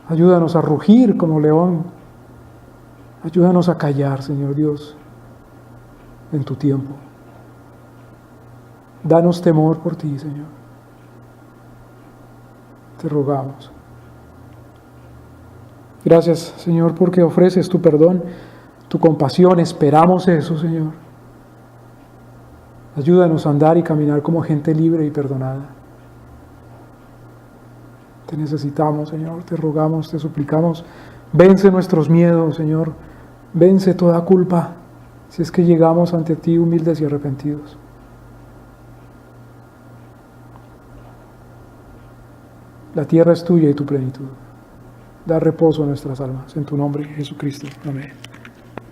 A: Ayúdanos a rugir como león. Ayúdanos a callar, Señor Dios, en tu tiempo. Danos temor por ti, Señor. Te rogamos. Gracias, Señor, porque ofreces tu perdón, tu compasión. Esperamos eso, Señor. Ayúdanos a andar y caminar como gente libre y perdonada. Te necesitamos, Señor. Te rogamos, te suplicamos. Vence nuestros miedos, Señor. Vence toda culpa, si es que llegamos ante ti humildes y arrepentidos. La tierra es tuya y tu plenitud. Da reposo a nuestras almas. En tu nombre, Jesucristo. Amén.